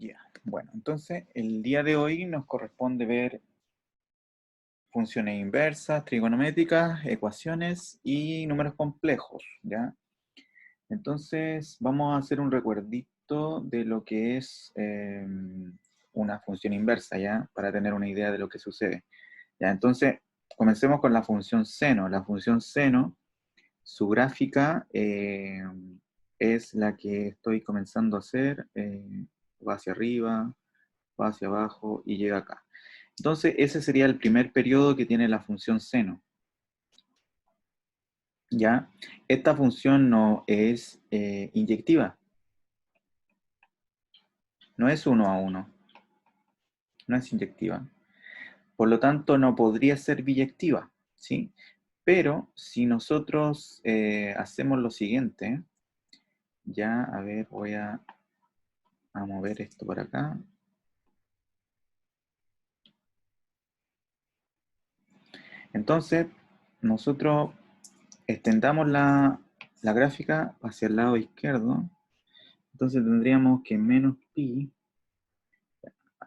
Ya, bueno, entonces el día de hoy nos corresponde ver funciones inversas, trigonométricas, ecuaciones y números complejos, ¿ya? Entonces vamos a hacer un recuerdito de lo que es una función inversa, ¿ya? Para tener una idea de lo que sucede. Ya, entonces comencemos con la función seno. La función seno, su gráfica es la que estoy comenzando a hacer, va hacia arriba, va hacia abajo y llega acá. Entonces, ese sería el primer periodo que tiene la función seno. ¿Ya? Esta función no es inyectiva. No es 1 a 1. No es inyectiva. Por lo tanto, no podría ser biyectiva. ¿Sí? Pero si nosotros hacemos lo siguiente, ya, a ver, voy a mover esto por acá. Entonces, nosotros extendamos la gráfica hacia el lado izquierdo. Entonces tendríamos que menos pi,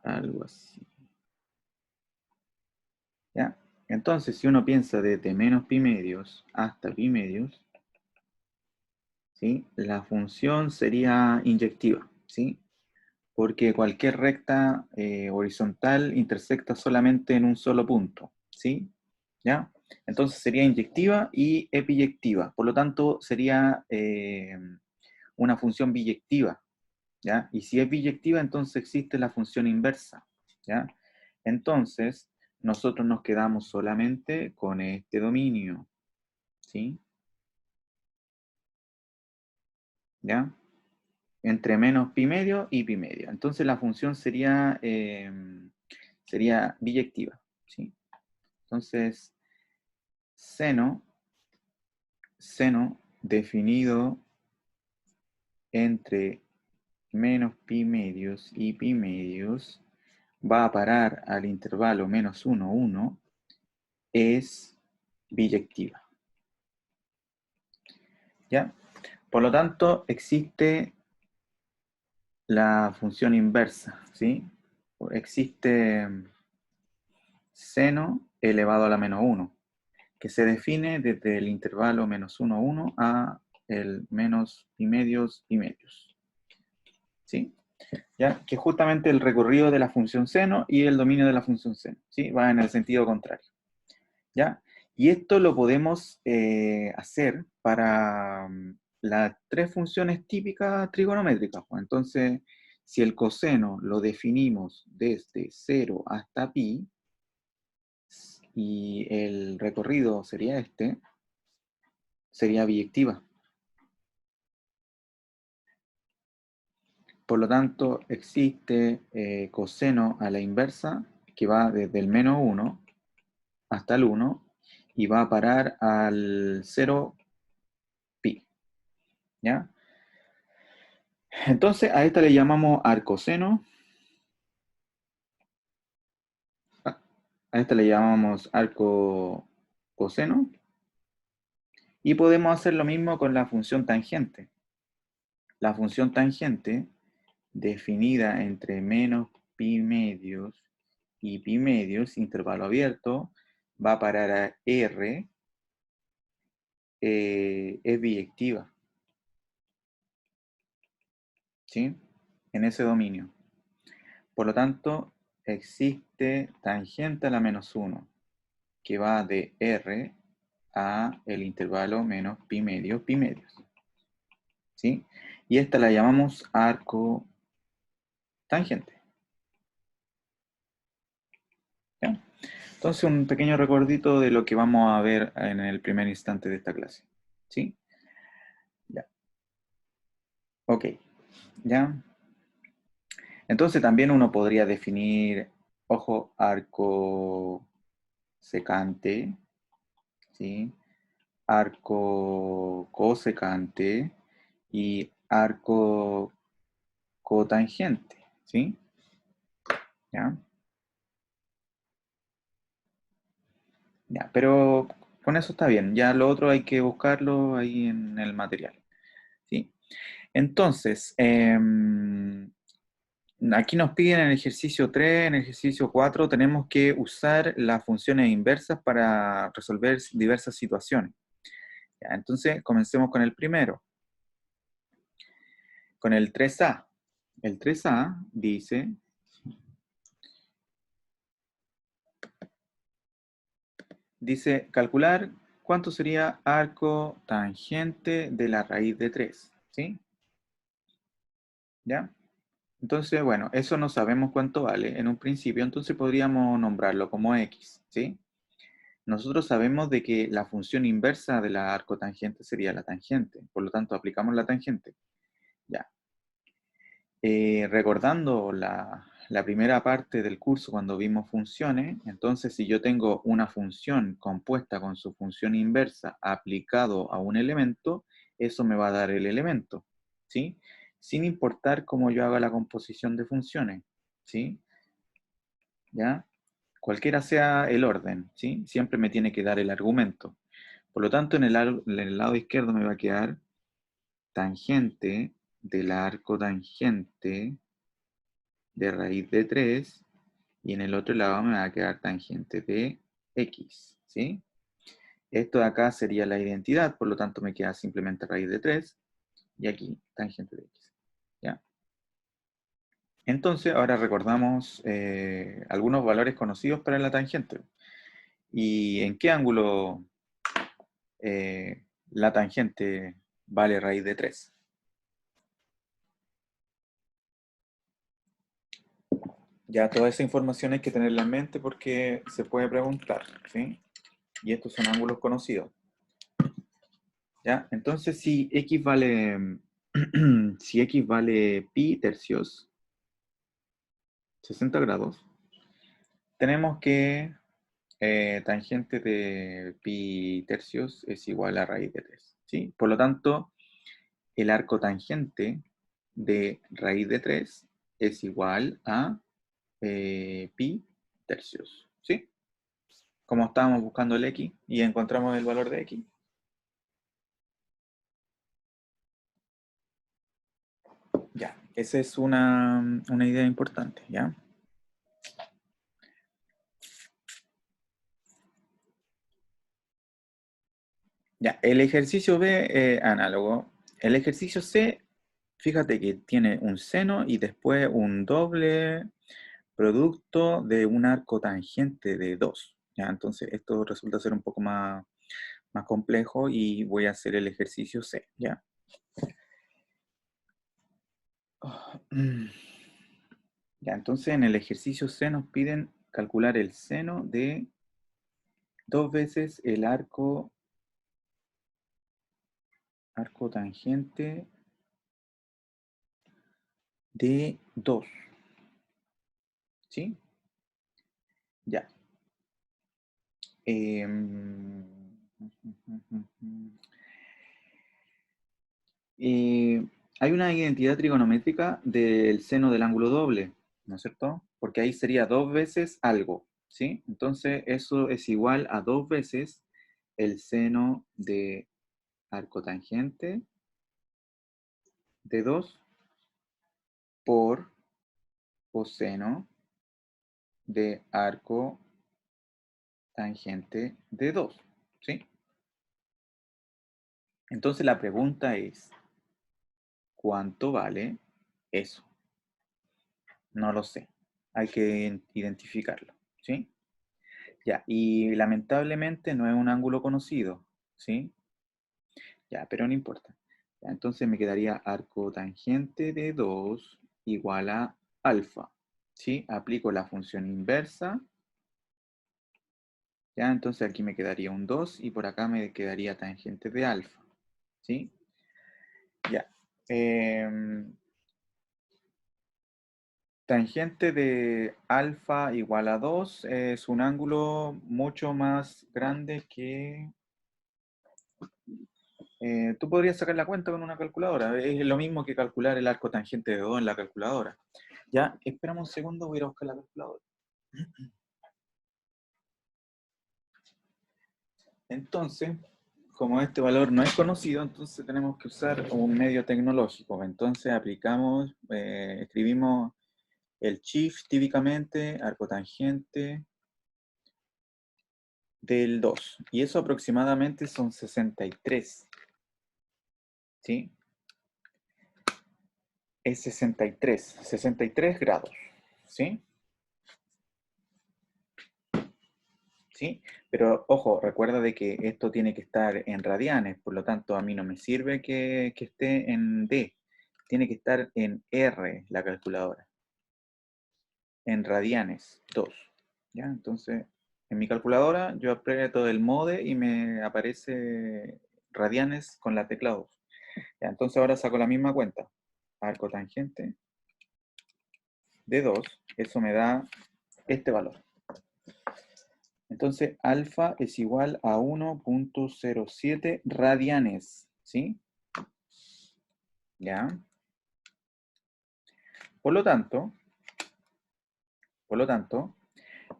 algo así. ¿Ya? Entonces, si uno piensa desde menos pi medios hasta pi medios, ¿sí? La función sería inyectiva, ¿sí? Porque cualquier recta horizontal intersecta solamente en un solo punto, ¿sí? ¿Ya? Entonces sería inyectiva y epiyectiva. Por lo tanto, sería una función biyectiva, ¿ya? Y si es biyectiva, entonces existe la función inversa, ¿ya? Entonces, nosotros nos quedamos solamente con este dominio, ¿sí? ¿Ya? Entre menos pi medio y pi medio. Entonces la función sería, sería biyectiva, ¿sí? Entonces, seno definido entre menos pi medios y pi medios va a parar al intervalo menos 1, 1, es biyectiva. ¿Ya? Por lo tanto, existe la función inversa, ¿sí? Existe seno elevado a la menos 1, que se define desde el intervalo menos 1, 1 a el menos pi medios, ¿sí? ¿Ya? Que justamente el recorrido de la función seno y el dominio de la función seno, ¿sí? Va en el sentido contrario, ¿ya? Y esto lo podemos hacer para las tres funciones típicas trigonométricas. Pues. Entonces, si el coseno lo definimos desde 0 hasta pi, y el recorrido sería este, sería biyectiva. Por lo tanto, existe coseno a la inversa, que va desde el menos 1 hasta el 1, y va a parar al 0 pi, ¿ya? Entonces, a esta le llamamos arcoseno, a esta le llamamos arco coseno, y podemos hacer lo mismo con la función tangente. La función tangente, definida entre menos pi medios y pi medios, intervalo abierto, va a parar a R, es biyectiva, ¿sí? En ese dominio. Por lo tanto, existe tangente a la menos 1, que va de R a el intervalo menos pi medios, ¿sí? Y esta la llamamos arco tangente. ¿Ya? Entonces, un pequeño recordito de lo que vamos a ver en el primer instante de esta clase, ¿sí? Ya. Ok, ¿ya? Entonces también uno podría definir, ojo, arco secante, ¿sí? Arco cosecante y arco cotangente, ¿sí? ¿Ya? Ya, pero con eso está bien. Ya lo otro hay que buscarlo ahí en el material, ¿sí? Entonces, Aquí nos piden en el ejercicio 3, en el ejercicio 4, tenemos que usar las funciones inversas para resolver diversas situaciones. Ya, entonces, comencemos con el primero, con el 3A. El 3A dice calcular cuánto sería arco tangente de la raíz de 3, ¿sí? ¿Ya? Entonces, bueno, eso no sabemos cuánto vale en un principio, entonces podríamos nombrarlo como X, ¿sí? Nosotros sabemos de que la función inversa de la arcotangente sería la tangente, por lo tanto aplicamos la tangente. Ya. Recordando la primera parte del curso cuando vimos funciones, entonces si yo tengo una función compuesta con su función inversa aplicado a un elemento, eso me va a dar el elemento, ¿sí? Sin importar cómo yo haga la composición de funciones, ¿sí? ¿Ya? Cualquiera sea el orden, ¿sí? Siempre me tiene que dar el argumento. Por lo tanto, en el lado izquierdo me va a quedar tangente del arco tangente de raíz de 3 y en el otro lado me va a quedar tangente de x, ¿sí? Esto de acá sería la identidad, por lo tanto me queda simplemente raíz de 3 y aquí tangente de x, ¿ya? Entonces, ahora recordamos algunos valores conocidos para la tangente. ¿Y en qué ángulo la tangente vale raíz de 3? Ya toda esa información hay que tenerla en mente porque se puede preguntar, ¿sí? Y estos son ángulos conocidos. ¿Ya? Entonces, si x vale, si x vale pi tercios, 60 grados, tenemos que tangente de pi tercios es igual a raíz de 3, ¿sí? Por lo tanto, el arco tangente de raíz de 3 es igual a pi tercios, ¿sí? Como estábamos buscando el x y encontramos el valor de x. Ya, esa es una idea importante, ¿ya? Ya, el ejercicio B análogo. El ejercicio C, fíjate que tiene un seno y después un doble producto de un arco tangente de 2. ¿Ya? Entonces esto resulta ser un poco más complejo y voy a hacer el ejercicio C, ¿ya? Ya, entonces en el ejercicio C nos piden calcular el seno de 2 veces el arco tangente de 2, ¿sí? Ya. Em, hay una identidad trigonométrica del seno del ángulo doble, ¿no es cierto? Porque ahí sería 2 veces algo, ¿sí? Entonces eso es igual a 2 veces el seno de arcotangente de 2 por coseno de arco tangente de 2, ¿sí? Entonces la pregunta es, ¿cuánto vale eso? No lo sé. Hay que identificarlo, ¿sí? Ya, y lamentablemente no es un ángulo conocido, ¿sí? Ya, pero no importa. Ya, entonces me quedaría arco tangente de 2 igual a alfa, ¿sí? Aplico la función inversa. Ya, entonces aquí me quedaría un 2 y por acá me quedaría tangente de alfa, ¿sí? Ya. Tangente de alfa igual a 2 es un ángulo mucho más grande que... tú podrías sacar la cuenta con una calculadora. Es lo mismo que calcular el arco tangente de 2 en la calculadora. Ya, esperamos un segundo, voy a ir a buscar la calculadora. Entonces, como este valor no es conocido, entonces tenemos que usar un medio tecnológico. Entonces aplicamos, escribimos El shift típicamente, arco tangente del 2. Y eso aproximadamente son 63. ¿Sí? Es 63 grados. ¿Sí? ¿Sí? Pero ojo, recuerda de que esto tiene que estar en radianes, por lo tanto a mí no me sirve que esté en D. Tiene que estar en R la calculadora. En radianes, 2. ¿Ya? Entonces, en mi calculadora yo aprieto el mode y me aparece radianes con la tecla 2. ¿Ya? Entonces ahora saco la misma cuenta. Arco tangente de 2, eso me da este valor. Entonces, alfa es igual a 1.07 radianes, ¿sí? ¿Ya? Por lo tanto,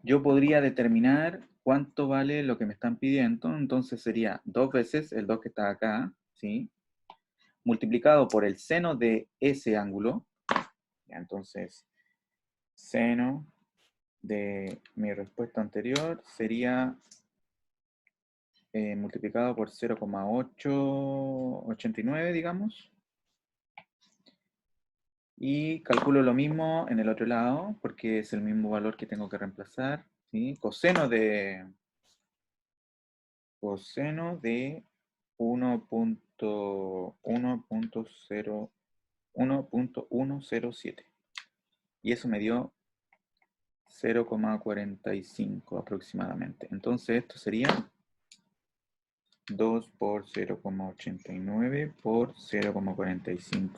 yo podría determinar cuánto vale lo que me están pidiendo. Entonces sería 2 veces el 2 que está acá, ¿sí? Multiplicado por el seno de ese ángulo. ¿Ya? Entonces, seno de mi respuesta anterior sería multiplicado por 0,889, digamos. Y calculo lo mismo en el otro lado, porque es el mismo valor que tengo que reemplazar. ¿Sí? Coseno de 1.107. Y eso me dio 0,45 aproximadamente. Entonces esto sería 2 por 0,89 por 0,45.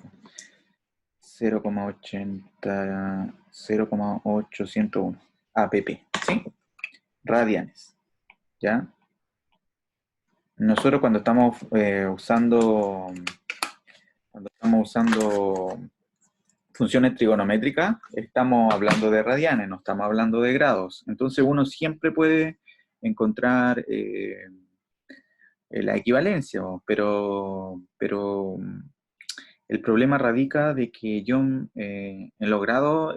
0,801 APP, ¿sí? Radianes, ¿ya? Nosotros cuando estamos usando funciones trigonométricas, estamos hablando de radianes, no estamos hablando de grados. Entonces uno siempre puede encontrar la equivalencia, pero el problema radica de que yo en los grados,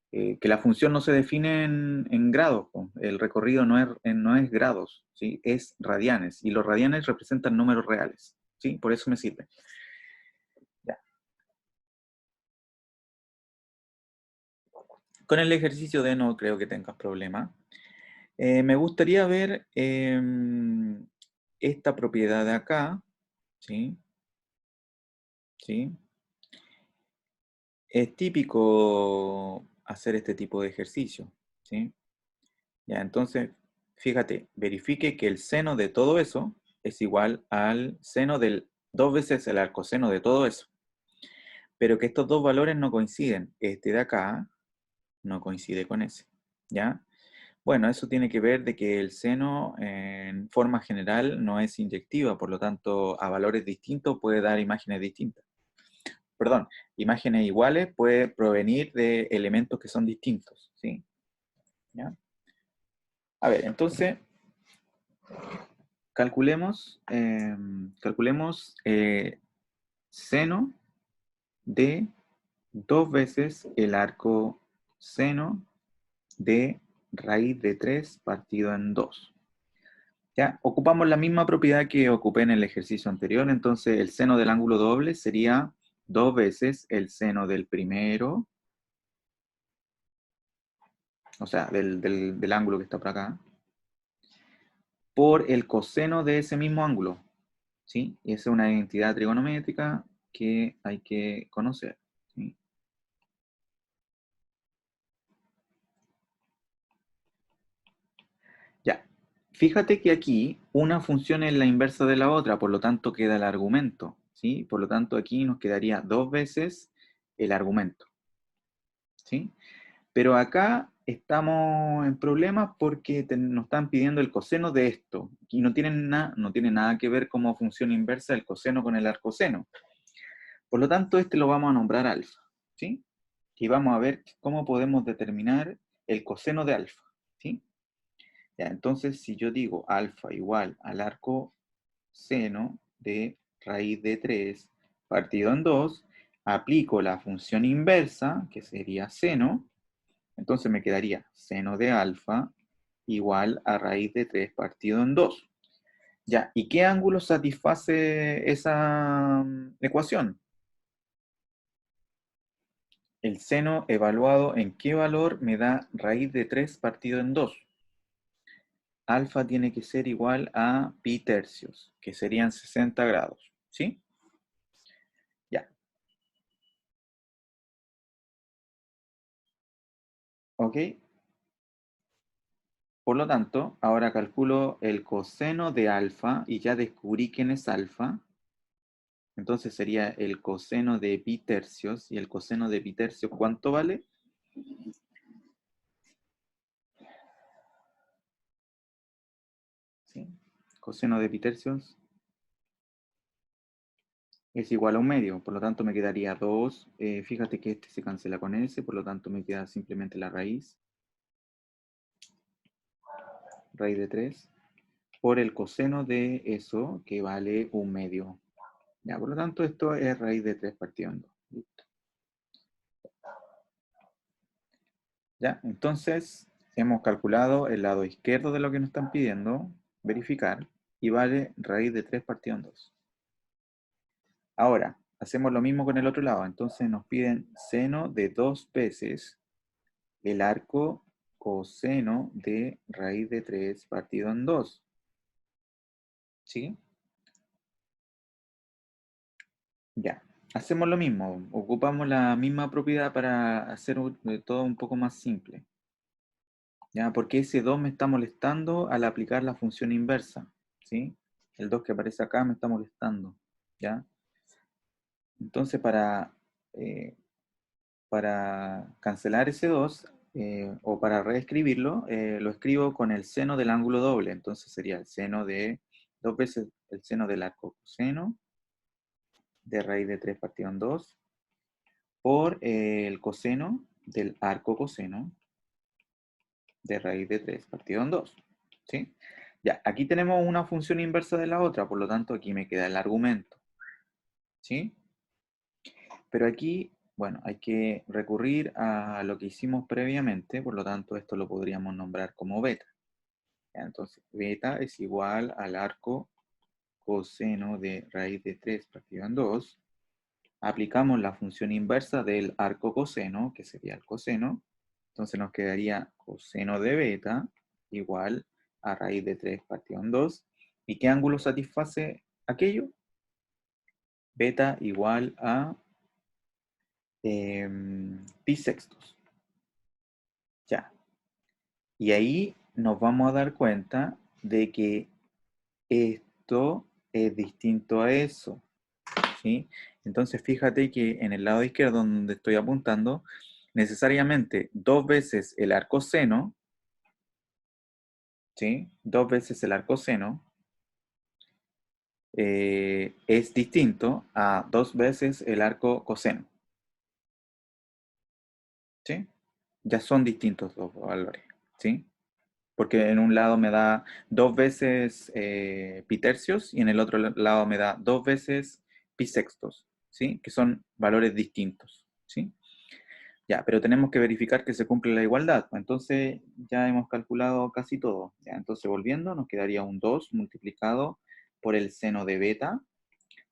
que la función no se define en grados, po. El recorrido no es grados, ¿sí? Es radianes, y los radianes representan números reales, ¿sí? Por eso me sirve. Ya. Con el ejercicio D no creo que tengas problema. Me gustaría ver esta propiedad de acá, ¿sí? ¿Sí? Es típico hacer este tipo de ejercicio, ¿sí? Ya, entonces, fíjate, verifique que el seno de todo eso es igual al seno del 2 veces el arcoseno de todo eso. Pero que estos dos valores no coinciden. Este de acá no coincide con ese, ¿ya? Bueno, eso tiene que ver de que el seno en forma general no es inyectiva, por lo tanto, a valores distintos puede dar imágenes distintas. Perdón, imágenes iguales puede provenir de elementos que son distintos, ¿sí? ¿Ya? A ver, entonces, calculemos seno de 2 veces el arco seno de raíz de 3 partido en 2. Ya, ocupamos la misma propiedad que ocupé en el ejercicio anterior, entonces el seno del ángulo doble sería 2 veces el seno del primero, o sea, del ángulo que está por acá, por el coseno de ese mismo ángulo, ¿sí? Y esa es una identidad trigonométrica que hay que conocer, ¿sí? Ya, fíjate que aquí una función es la inversa de la otra, por lo tanto queda el argumento, ¿sí? Por lo tanto aquí nos quedaría 2 veces el argumento, ¿sí? Pero acá estamos en problemas porque nos están pidiendo el coseno de esto, y no tiene nada que ver como función inversa el coseno con el arcoseno. Por lo tanto, este lo vamos a nombrar alfa, ¿sí? Y vamos a ver cómo podemos determinar el coseno de alfa, ¿sí? Ya, entonces, si yo digo alfa igual al arco seno de raíz de 3 partido en 2, Aplico la función inversa, que sería seno, entonces me quedaría seno de alfa igual a raíz de 3 partido en 2. Ya, ¿y qué ángulo satisface esa ecuación? El seno evaluado en qué valor me da raíz de 3 partido en 2. Alfa tiene que ser igual a pi tercios, que serían 60 grados, ¿sí? Ya, ¿ok? Por lo tanto, ahora calculo el coseno de alfa y ya descubrí quién es alfa. Entonces sería el coseno de pi tercios. ¿Y el coseno de pi tercios cuánto vale? ¿Sí? Coseno de pi tercios es igual a un medio. Por lo tanto me quedaría 2. Fíjate que este se cancela con ese. Por lo tanto me queda simplemente la raíz. Raíz de 3. Por el coseno de eso, que vale un medio. Ya, por lo tanto, esto es raíz de 3 partido en 2. Listo. Ya, entonces hemos calculado el lado izquierdo de lo que nos están pidiendo, verificar, y vale raíz de 3 partido en 2. Ahora, hacemos lo mismo con el otro lado. Entonces nos piden seno de 2 veces el arco coseno de raíz de 3 partido en 2. ¿Sí? Ya. Hacemos lo mismo. Ocupamos la misma propiedad para hacer todo un poco más simple. ¿Ya? Porque ese 2 me está molestando al aplicar la función inversa, ¿sí? El 2 que aparece acá me está molestando, ¿ya? Entonces, para cancelar ese 2, o para reescribirlo, lo escribo con el seno del ángulo doble. Entonces sería el seno de 2 veces el seno del arco coseno de raíz de 3 partido en 2 por el coseno del arco coseno de raíz de 3 partido en 2. ¿Sí? Ya, aquí tenemos una función inversa de la otra, por lo tanto aquí me queda el argumento. ¿Sí? Pero aquí, bueno, hay que recurrir a lo que hicimos previamente, por lo tanto esto lo podríamos nombrar como beta. Ya, entonces, beta es igual al arco coseno de raíz de 3 partido en 2. Aplicamos la función inversa del arco coseno, que sería el coseno. Entonces nos quedaría coseno de beta igual a raíz de 3 partido en 2. ¿Y qué ángulo satisface aquello? Beta igual a pi sextos. Ya. Y ahí nos vamos a dar cuenta de que esto es distinto a eso. ¿Sí? Entonces fíjate que en el lado izquierdo donde estoy apuntando, necesariamente 2 veces el arcoseno, ¿sí? 2 veces el arcoseno es distinto a 2 veces el arco coseno. ¿Sí? Ya son distintos los valores. ¿Sí? Porque en un lado me da 2 veces pi tercios y en el otro lado me da 2 veces pi sextos. ¿Sí? Que son valores distintos. ¿Sí? Ya, pero tenemos que verificar que se cumple la igualdad. Entonces ya hemos calculado casi todo. Ya, entonces volviendo, nos quedaría un 2 multiplicado por el seno de beta,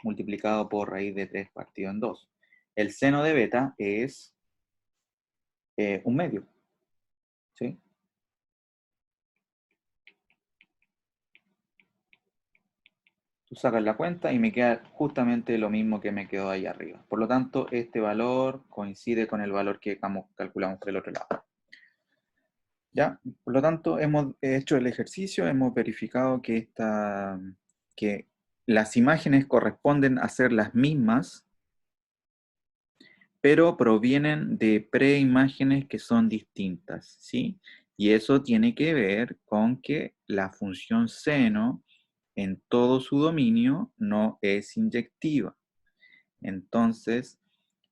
multiplicado por raíz de 3 partido en 2. El seno de beta es un medio. ¿Sí? Tú sacas la cuenta y me queda justamente lo mismo que me quedó ahí arriba. Por lo tanto, este valor coincide con el valor que calculamos por el otro lado. ¿Ya? Por lo tanto, hemos hecho el ejercicio, hemos verificado que las imágenes corresponden a ser las mismas, pero provienen de preimágenes que son distintas, ¿sí? Y eso tiene que ver con que la función seno en todo su dominio no es inyectiva. Entonces,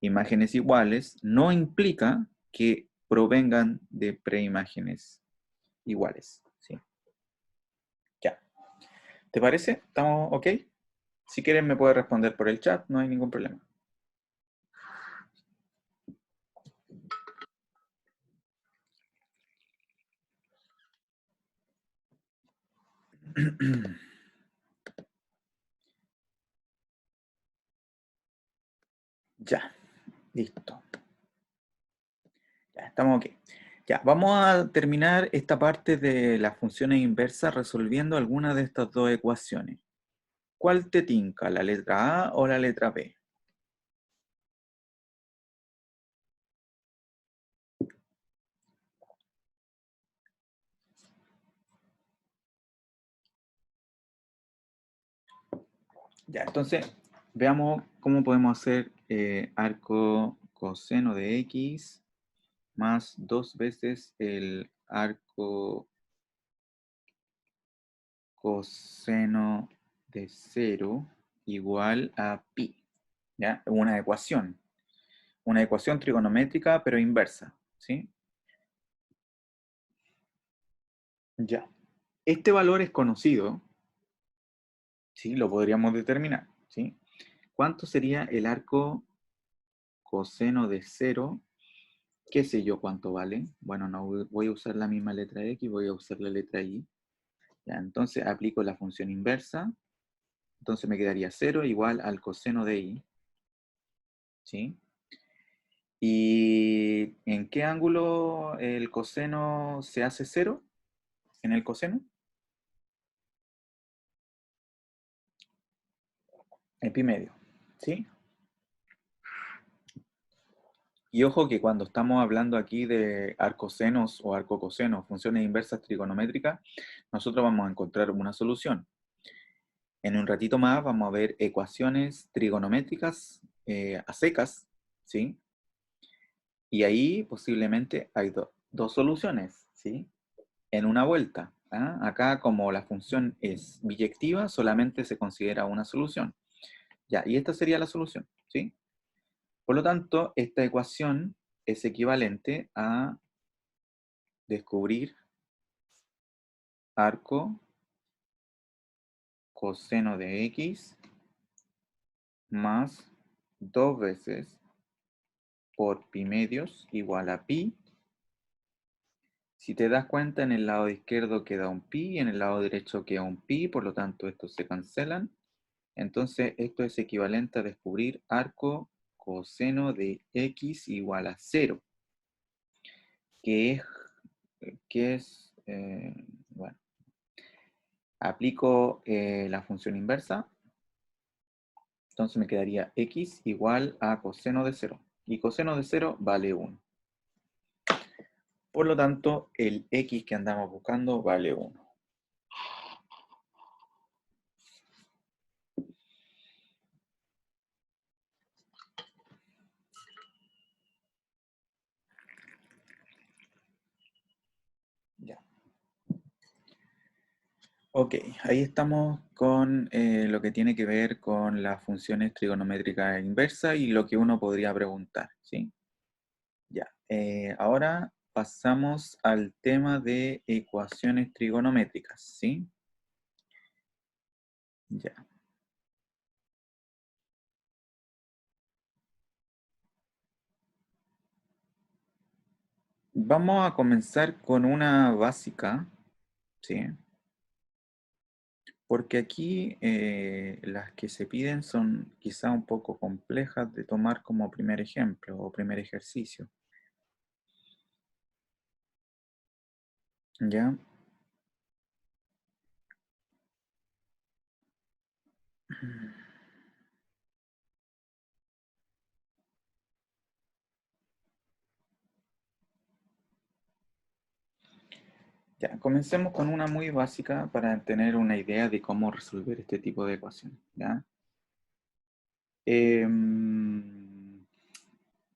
imágenes iguales no implica que provengan de preimágenes iguales, ¿sí? Ya. ¿Te parece? ¿Estamos ok? Si quieres me puedes responder por el chat, no hay ningún problema. Ya, listo. Ya, estamos ok. Ya, vamos a terminar esta parte de las funciones inversas resolviendo alguna de estas dos ecuaciones. ¿Cuál te tinca, la letra A o la letra B? Ya, entonces veamos cómo podemos hacer arco coseno de X más 2 veces el arco coseno de 0 igual a pi. ¿Ya? Una ecuación trigonométrica pero inversa, ¿sí? Ya. Este valor es conocido, ¿sí? Lo podríamos determinar, ¿sí? ¿Cuánto sería el arco coseno de 0? ¿Qué sé yo cuánto vale? Bueno, no voy a usar la misma letra X, voy a usar la letra Y. Ya, entonces aplico la función inversa. Entonces me quedaría 0 igual al coseno de Y. ¿Sí? ¿Y en qué ángulo el coseno se hace 0? ¿En el coseno? En pi medio. ¿Sí? Y ojo que cuando estamos hablando aquí de arcosenos o arcocosenos, funciones inversas trigonométricas, nosotros vamos a encontrar una solución. En un ratito más vamos a ver ecuaciones trigonométricas a secas, ¿sí? Y ahí posiblemente hay dos soluciones, ¿sí? En una vuelta. ¿Ah? Acá como la función es biyectiva, solamente se considera una solución. Ya, y esta sería la solución, ¿sí? Por lo tanto, esta ecuación es equivalente a descubrir arco coseno de X más 2 veces por pi medios igual a pi. Si te das cuenta, en el lado izquierdo queda un pi y en el lado derecho queda un pi, por lo tanto estos se cancelan. Entonces esto es equivalente a descubrir arco coseno de X igual a 0, que es, bueno, aplico la función inversa, entonces me quedaría X igual a coseno de 0, y coseno de 0 vale 1. Por lo tanto, el X que andamos buscando vale 1. Ya. Ok, ahí estamos con lo que tiene que ver con las funciones trigonométricas inversas y lo que uno podría preguntar, ¿sí? Ya, ahora pasamos al tema de ecuaciones trigonométricas, ¿sí? Ya. Vamos a comenzar con una básica, ¿sí? Porque aquí las que se piden son quizá un poco complejas de tomar como primer ejemplo o primer ejercicio. ¿Ya? Ya, comencemos con una muy básica para tener una idea de cómo resolver este tipo de ecuaciones, ¿ya?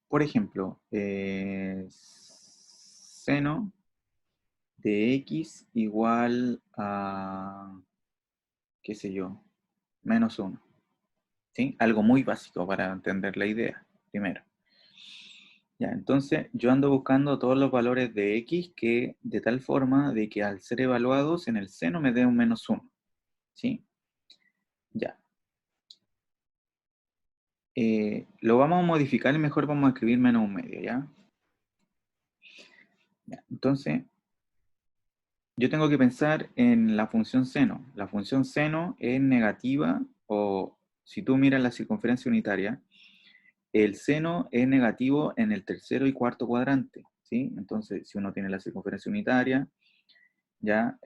Por ejemplo, seno de X igual a, qué sé yo, menos 1. ¿Sí? Algo muy básico para entender la idea, primero. Ya, entonces yo ando buscando todos los valores de X que de tal forma de que al ser evaluados en el seno me dé un menos 1. ¿Sí? Ya. Lo vamos a modificar y mejor vamos a escribir menos un medio, ¿ya? Ya, entonces, yo tengo que pensar en la función seno. La función seno es negativa, o si tú miras la circunferencia unitaria, el seno es negativo en el tercero y cuarto cuadrante, ¿sí? Entonces, si uno tiene la circunferencia unitaria, ya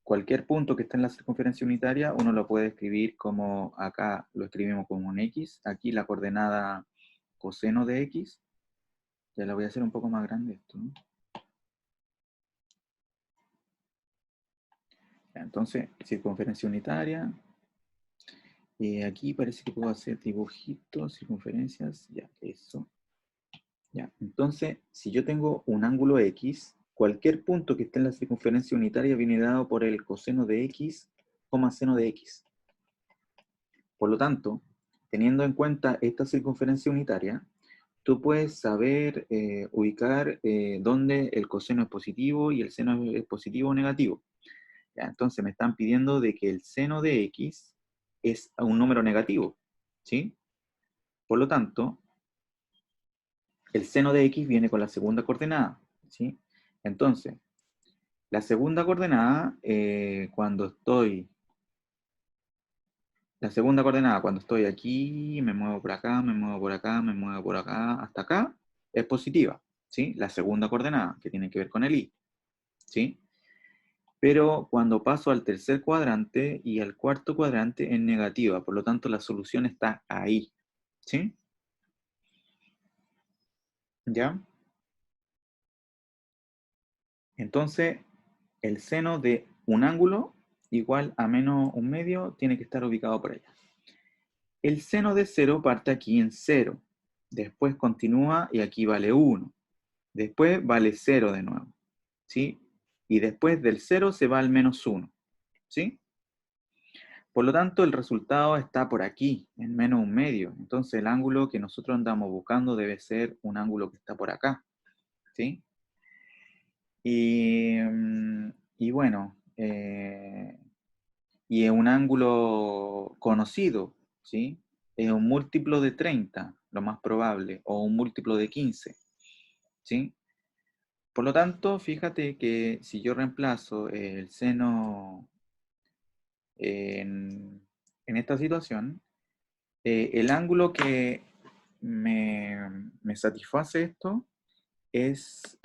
cualquier punto que esté en la circunferencia unitaria, uno lo puede escribir como, acá lo escribimos como un X, aquí la coordenada coseno de X, ya la voy a hacer un poco más grande esto, ¿no? Ya, entonces, circunferencia unitaria, aquí parece que puedo hacer dibujitos, circunferencias, ya, eso. Ya, entonces, si yo tengo un ángulo X, cualquier punto que esté en la circunferencia unitaria viene dado por el coseno de X, seno de X. Por lo tanto, teniendo en cuenta esta circunferencia unitaria, tú puedes saber ubicar dónde el coseno es positivo y el seno es positivo o negativo. Ya, entonces me están pidiendo de que el seno de X es un número negativo, ¿sí? Por lo tanto, el seno de X viene con la segunda coordenada, ¿sí? Entonces, la segunda coordenada, cuando estoy aquí, me muevo por acá, me muevo por acá, me muevo por acá, hasta acá, es positiva, ¿sí? La segunda coordenada, que tiene que ver con el Y, ¿sí? Pero cuando paso al tercer cuadrante y al cuarto cuadrante es negativa, por lo tanto la solución está ahí, ¿sí? ¿Ya? Entonces, el seno de un ángulo igual a menos un medio tiene que estar ubicado por allá. El seno de 0 parte aquí en 0, después continúa y aquí vale 1, después vale 0 de nuevo, ¿sí? Y después del 0 se va al menos 1, ¿sí? Por lo tanto, el resultado está por aquí, en menos un medio. Entonces, el ángulo que nosotros andamos buscando debe ser un ángulo que está por acá, ¿sí? Y bueno, y es un ángulo conocido, ¿sí? Es un múltiplo de 30, lo más probable, o un múltiplo de 15, ¿sí? Por lo tanto, fíjate que si yo reemplazo el seno en esta situación, el ángulo que me satisface esto es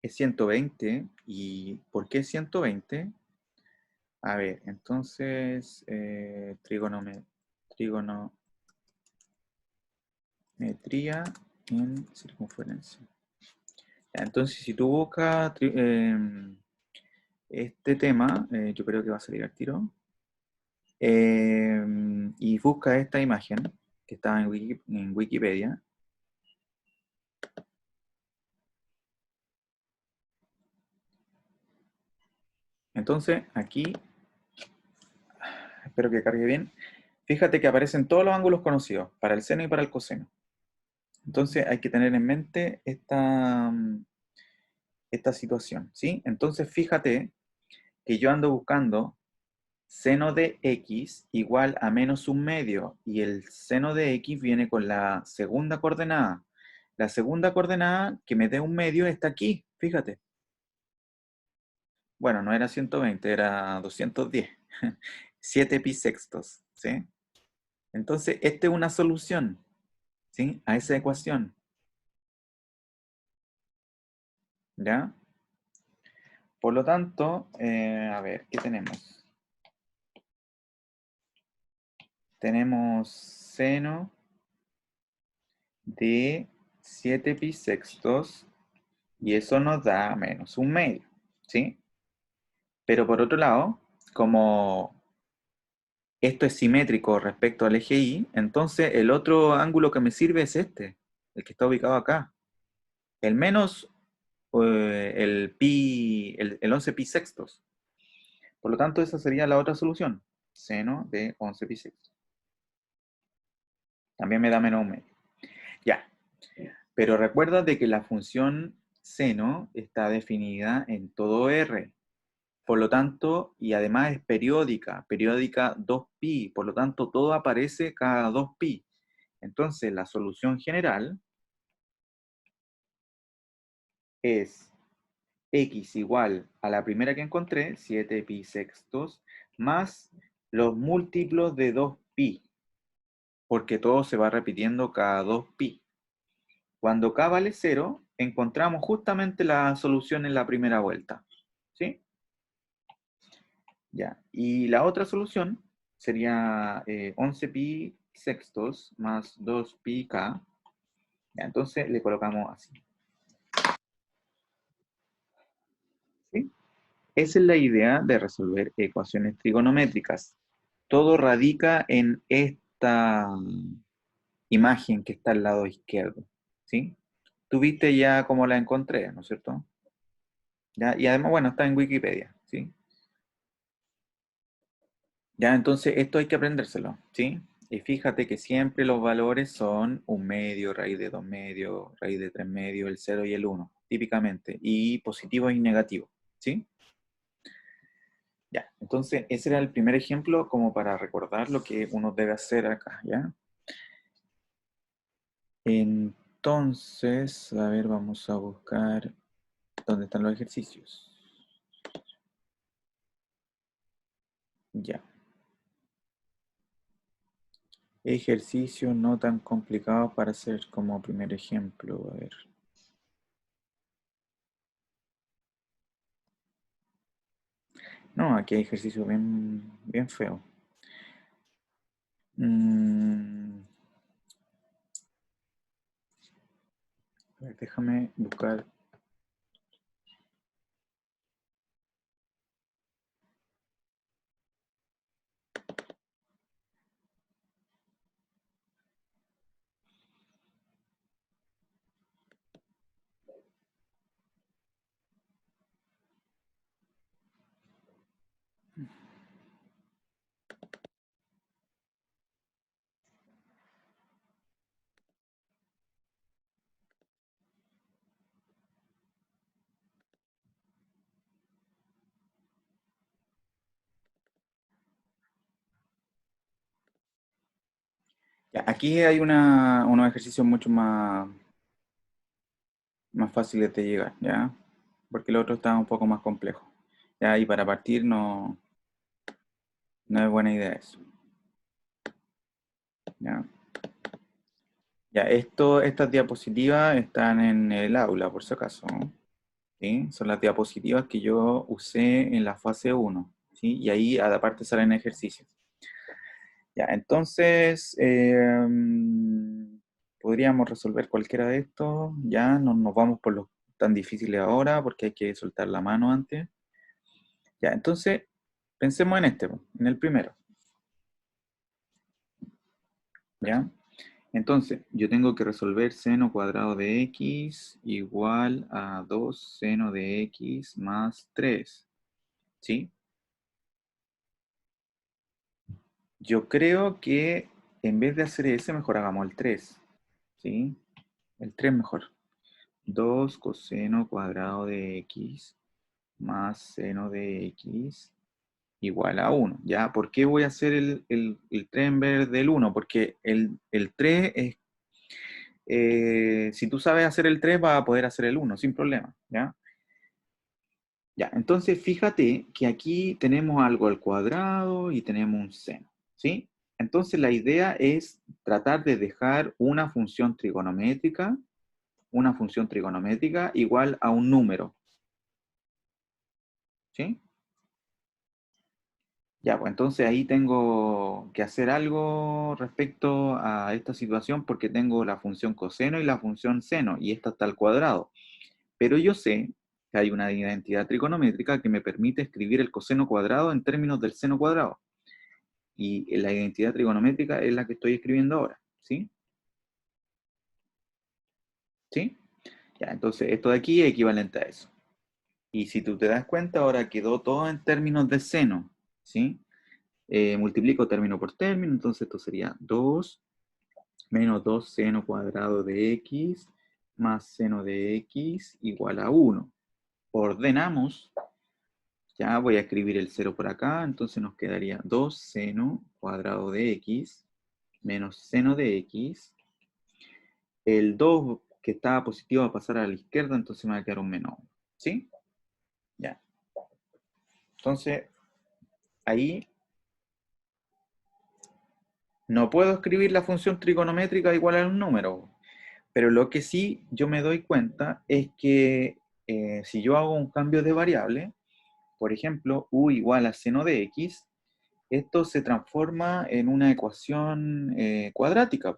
120. ¿Y por qué 120? A ver, entonces, trigonometría en circunferencia. Ya, entonces, si tú buscas este tema, yo creo que va a salir al tiro, y busca esta imagen que está en Wikipedia. Entonces, aquí, espero que cargue bien, fíjate que aparecen todos los ángulos conocidos, para el seno y para el coseno. Entonces, hay que tener en mente esta situación, ¿sí? Entonces, fíjate que yo ando buscando seno de x igual a menos un medio, y el seno de x viene con la segunda coordenada. La segunda coordenada que me dé un medio está aquí, fíjate. Bueno, no era 120, era 210. 7 pi sextos, ¿sí? Entonces, esta es una solución, ¿sí? A esa ecuación, ¿ya? Por lo tanto, a ver, ¿qué tenemos? Tenemos seno de 7 pi sextos, y eso nos da menos un medio, ¿sí? Pero por otro lado, como esto es simétrico respecto al eje Y, entonces el otro ángulo que me sirve es este, el que está ubicado acá. El menos el 11 pi sextos. Por lo tanto, esa sería la otra solución. Seno de 11 pi sextos. También me da menos un medio. Ya. Pero recuerda de que la función seno está definida en todo R. Por lo tanto, y además es periódica 2pi, por lo tanto todo aparece cada 2pi. Entonces la solución general es x igual a la primera que encontré, 7pi sextos, más los múltiplos de 2pi, porque todo se va repitiendo cada 2pi. Cuando k vale 0, encontramos justamente la solución en la primera vuelta. ¿Sí? Ya. Y la otra solución sería 11pi sextos más 2pi k. Ya, entonces le colocamos así. ¿Sí? Esa es la idea de resolver ecuaciones trigonométricas. Todo radica en esta imagen que está al lado izquierdo. ¿Sí? Tú viste ya cómo la encontré, ¿no es cierto? ¿Ya? Y además, bueno, está en Wikipedia. ¿Sí? Ya, entonces esto hay que aprendérselo, ¿sí? Y fíjate que siempre los valores son un medio, raíz de 2 medios, raíz de 3 medios, el 0 y el 1, típicamente, y positivo y negativo, ¿sí? Ya, entonces ese era el primer ejemplo como para recordar lo que uno debe hacer acá, ¿ya? Entonces, a ver, vamos a buscar dónde están los ejercicios. Ya. Ejercicio no tan complicado para hacer como primer ejemplo, a ver. No, aquí hay ejercicio bien, bien feo. Mm, a ver, déjame buscar. Ya, aquí hay unos ejercicios mucho más fáciles de llegar, ¿ya? Porque el otro está un poco más complejo. Ya, y para partir no es buena idea eso. ¿Ya? Ya, estas diapositivas están en el aula, por si acaso, ¿no? ¿Sí? Son las diapositivas que yo usé en la fase 1, ¿sí? Y ahí aparte salen ejercicios. Ya, entonces podríamos resolver cualquiera de estos. Ya no nos vamos por los tan difíciles ahora porque hay que soltar la mano antes. Ya, entonces pensemos en este, en el primero. ¿Ya? Entonces, yo tengo que resolver seno cuadrado de x igual a 2 seno de x más 3. ¿Sí? Yo creo que en vez de hacer ese, mejor hagamos el 3. ¿Sí? El 3 mejor. 2 coseno cuadrado de x más seno de x igual a 1. ¿Ya? ¿Por qué voy a hacer el 3 en vez del 1? Porque el 3 es, si tú sabes hacer el 3 vas a poder hacer el 1 sin problema. ¿Ya? Ya, entonces fíjate que aquí tenemos algo al cuadrado y tenemos un seno. ¿Sí? Entonces la idea es tratar de dejar una función trigonométrica igual a un número. ¿Sí? Ya, pues entonces ahí tengo que hacer algo respecto a esta situación porque tengo la función coseno y la función seno, y esta está al cuadrado. Pero yo sé que hay una identidad trigonométrica que me permite escribir el coseno cuadrado en términos del seno cuadrado. Y la identidad trigonométrica es la que estoy escribiendo ahora. ¿Sí? ¿Sí? Ya, entonces esto de aquí es equivalente a eso. Y si tú te das cuenta, ahora quedó todo en términos de seno. ¿Sí? Multiplico término por término, entonces esto sería 2 menos 2 seno cuadrado de x más seno de x igual a 1. Ordenamos, ya voy a escribir el 0 por acá, entonces nos quedaría 2 seno cuadrado de x menos seno de x. El 2 que estaba positivo va a pasar a la izquierda, entonces me va a quedar un menos. ¿Sí? Entonces, ahí no puedo escribir la función trigonométrica igual a un número, pero lo que sí yo me doy cuenta es que si yo hago un cambio de variable, por ejemplo, u igual a seno de x, esto se transforma en una ecuación cuadrática.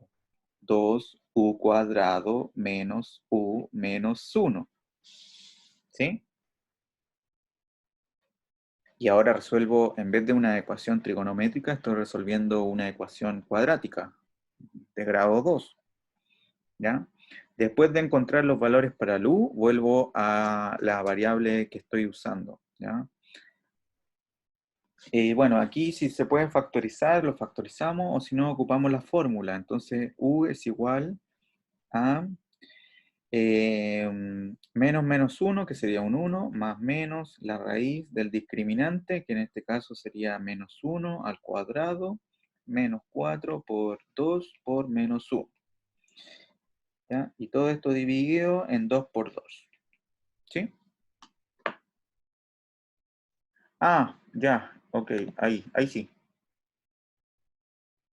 2u cuadrado menos u menos 1. ¿Sí? Y ahora resuelvo, en vez de una ecuación trigonométrica, estoy resolviendo una ecuación cuadrática de grado 2. ¿Ya? Después de encontrar los valores para el u, vuelvo a la variable que estoy usando. ¿Ya? Bueno, aquí si se pueden factorizar, lo factorizamos, o si no, ocupamos la fórmula. Entonces, u es igual a menos menos 1, que sería un 1, más menos la raíz del discriminante, que en este caso sería menos 1 al cuadrado, menos 4 por 2 por menos 1. ¿Ya? Y todo esto dividido en 2 por 2. ¿Sí? Ah, ya, ok, ahí sí.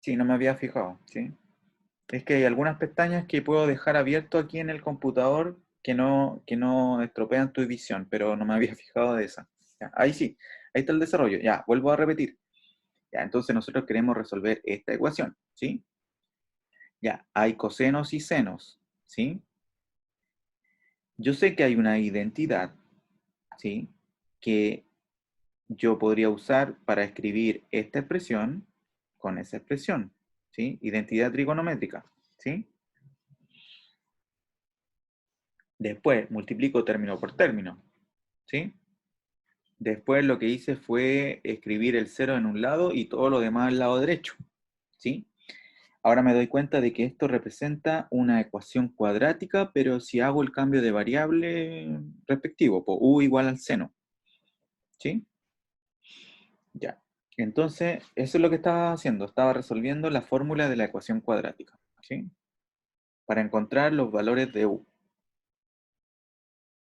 Sí, no me había fijado, ¿sí? Es que hay algunas pestañas que puedo dejar abierto aquí en el computador que no estropean tu visión, pero no me había fijado de esa. Ya, ahí sí, ahí está el desarrollo. Ya, vuelvo a repetir. Ya, entonces nosotros queremos resolver esta ecuación, ¿sí? Ya, hay cosenos y senos, ¿sí? Yo sé que hay una identidad, ¿sí? Que yo podría usar para escribir esta expresión con esa expresión, ¿sí? Identidad trigonométrica, ¿sí? Después multiplico término por término, ¿sí? Después lo que hice fue escribir el cero en un lado y todo lo demás al lado derecho, ¿sí? Ahora me doy cuenta de que esto representa una ecuación cuadrática, pero si hago el cambio de variable respectivo, pues u igual al seno, ¿sí? Ya. Entonces, eso es lo que estaba haciendo, estaba resolviendo la fórmula de la ecuación cuadrática, ¿sí? Para encontrar los valores de u.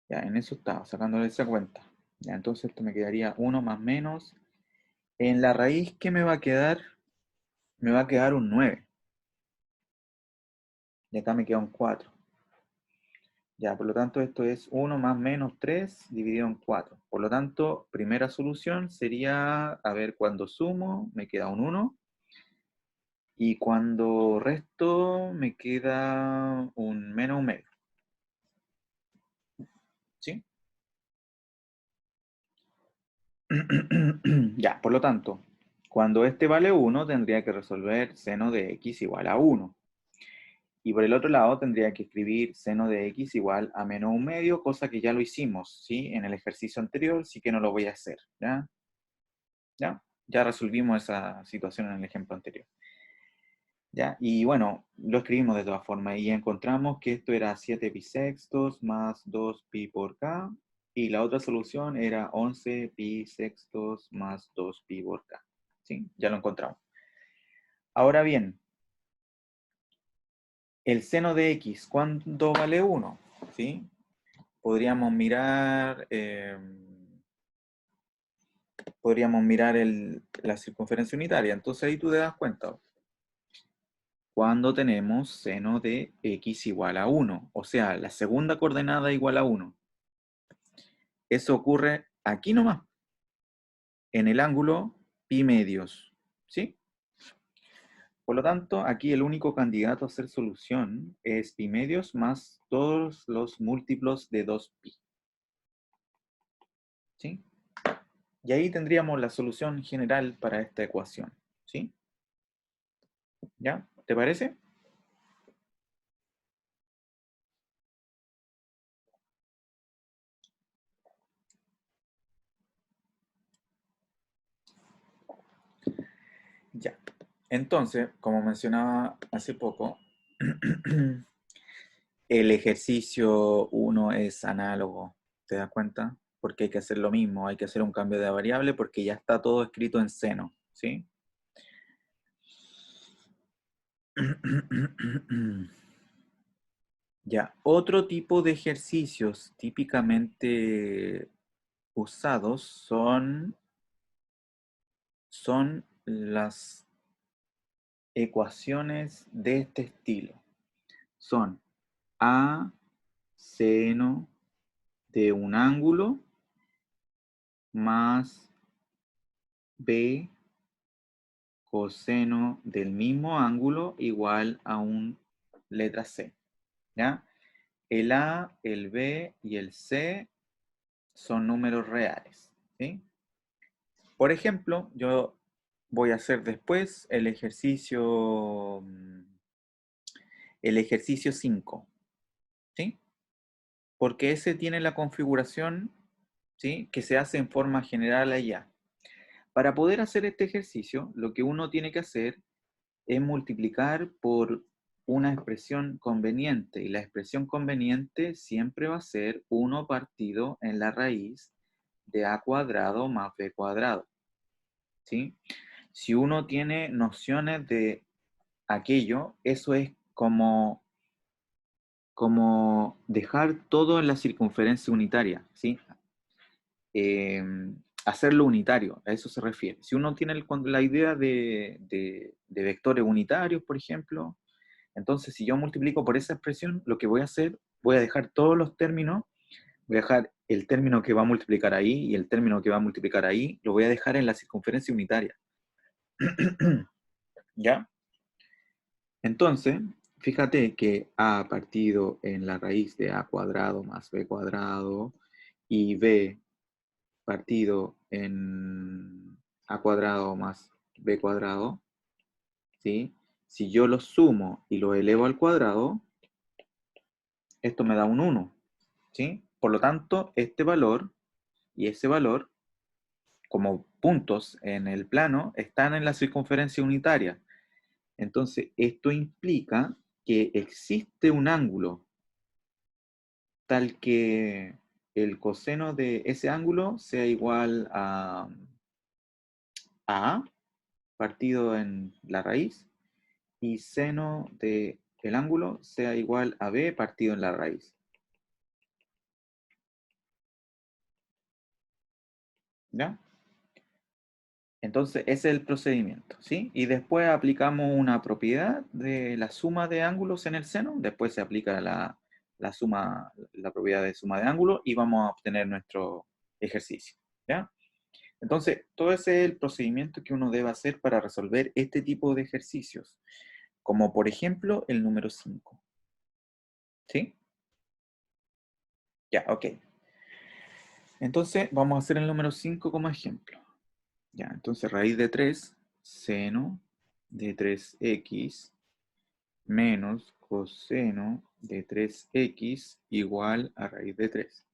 Ya, en eso estaba, sacándole esa cuenta. Ya, entonces esto me quedaría 1 más menos. En la raíz, ¿qué me va a quedar? Me va a quedar un 9. Y acá me queda un 4. Ya, por lo tanto, esto es 1 más menos 3 dividido en 4. Por lo tanto, primera solución sería, a ver, cuando sumo, me queda un 1. Y cuando resto, me queda un menos un medio. ¿Sí? Ya, por lo tanto, cuando este vale 1, tendría que resolver seno de x igual a 1. Y por el otro lado tendría que escribir seno de x igual a menos un medio, cosa que ya lo hicimos, ¿sí? En el ejercicio anterior, sí que no lo voy a hacer, ¿ya? ¿Ya? Ya resolvimos esa situación en el ejemplo anterior. ¿Ya? Y bueno, lo escribimos de todas formas y encontramos que esto era 7 pi sextos más 2 pi por k, y la otra solución era 11 pi sextos más 2 pi por k. ¿Sí? Ya lo encontramos. Ahora bien, el seno de x, ¿cuándo vale 1? ¿Sí? Podríamos mirar, la circunferencia unitaria. Entonces ahí tú te das cuenta. Cuando tenemos seno de x igual a 1, o sea, la segunda coordenada igual a 1. Eso ocurre aquí nomás, en el ángulo pi medios, ¿sí? Por lo tanto, aquí el único candidato a ser solución es pi medios más todos los múltiplos de 2pi, ¿sí? Y ahí tendríamos la solución general para esta ecuación, ¿sí? ¿Ya? ¿Te parece? Ya. Entonces, como mencionaba hace poco, el ejercicio 1 es análogo, ¿te das cuenta? Porque hay que hacer lo mismo, hay que hacer un cambio de variable porque ya está todo escrito en seno, ¿sí? Ya, otro tipo de ejercicios típicamente usados son son las ecuaciones de este estilo. Son A seno de un ángulo más B coseno del mismo ángulo igual a un letra C, ¿ya? El A, el B y el C son números reales, ¿sí? Por ejemplo, yo voy a hacer después el ejercicio 5, ¿sí? Porque ese tiene la configuración, ¿sí?, que se hace en forma general allá. Para poder hacer este ejercicio, lo que uno tiene que hacer es multiplicar por una expresión conveniente, y la expresión conveniente siempre va a ser 1 partido en la raíz de a cuadrado más b cuadrado, ¿sí? Si uno tiene nociones de aquello, eso es como dejar todo en la circunferencia unitaria, ¿sí? Hacerlo unitario, a eso se refiere. Si uno tiene la idea de vectores unitarios, por ejemplo, entonces si yo multiplico por esa expresión, lo que voy a hacer, voy a dejar todos los términos, voy a dejar el término que va a multiplicar ahí y el término que va a multiplicar ahí, lo voy a dejar en la circunferencia unitaria. ¿Ya? Entonces, fíjate que a partido en la raíz de a cuadrado más b cuadrado y b partido en a cuadrado más b cuadrado, ¿sí? Si yo lo sumo y lo elevo al cuadrado, esto me da un 1, ¿sí? Por lo tanto, este valor y ese valor, como puntos en el plano, están en la circunferencia unitaria. Entonces, esto implica que existe un ángulo tal que el coseno de ese ángulo sea igual a A partido en la raíz y seno del ángulo sea igual a B partido en la raíz. ¿Ya? Entonces, ese es el procedimiento, ¿sí? Y después aplicamos una propiedad de la suma de ángulos en el seno, después se aplica la suma, la propiedad de suma de ángulos y vamos a obtener nuestro ejercicio, ¿ya? Entonces, todo ese es el procedimiento que uno debe hacer para resolver este tipo de ejercicios, como por ejemplo el número 5, ¿sí? Ya, ok. Entonces, vamos a hacer el número 5 como ejemplo. Ya, entonces raíz de 3, seno de 3x menos coseno de 3x igual a raíz de 3.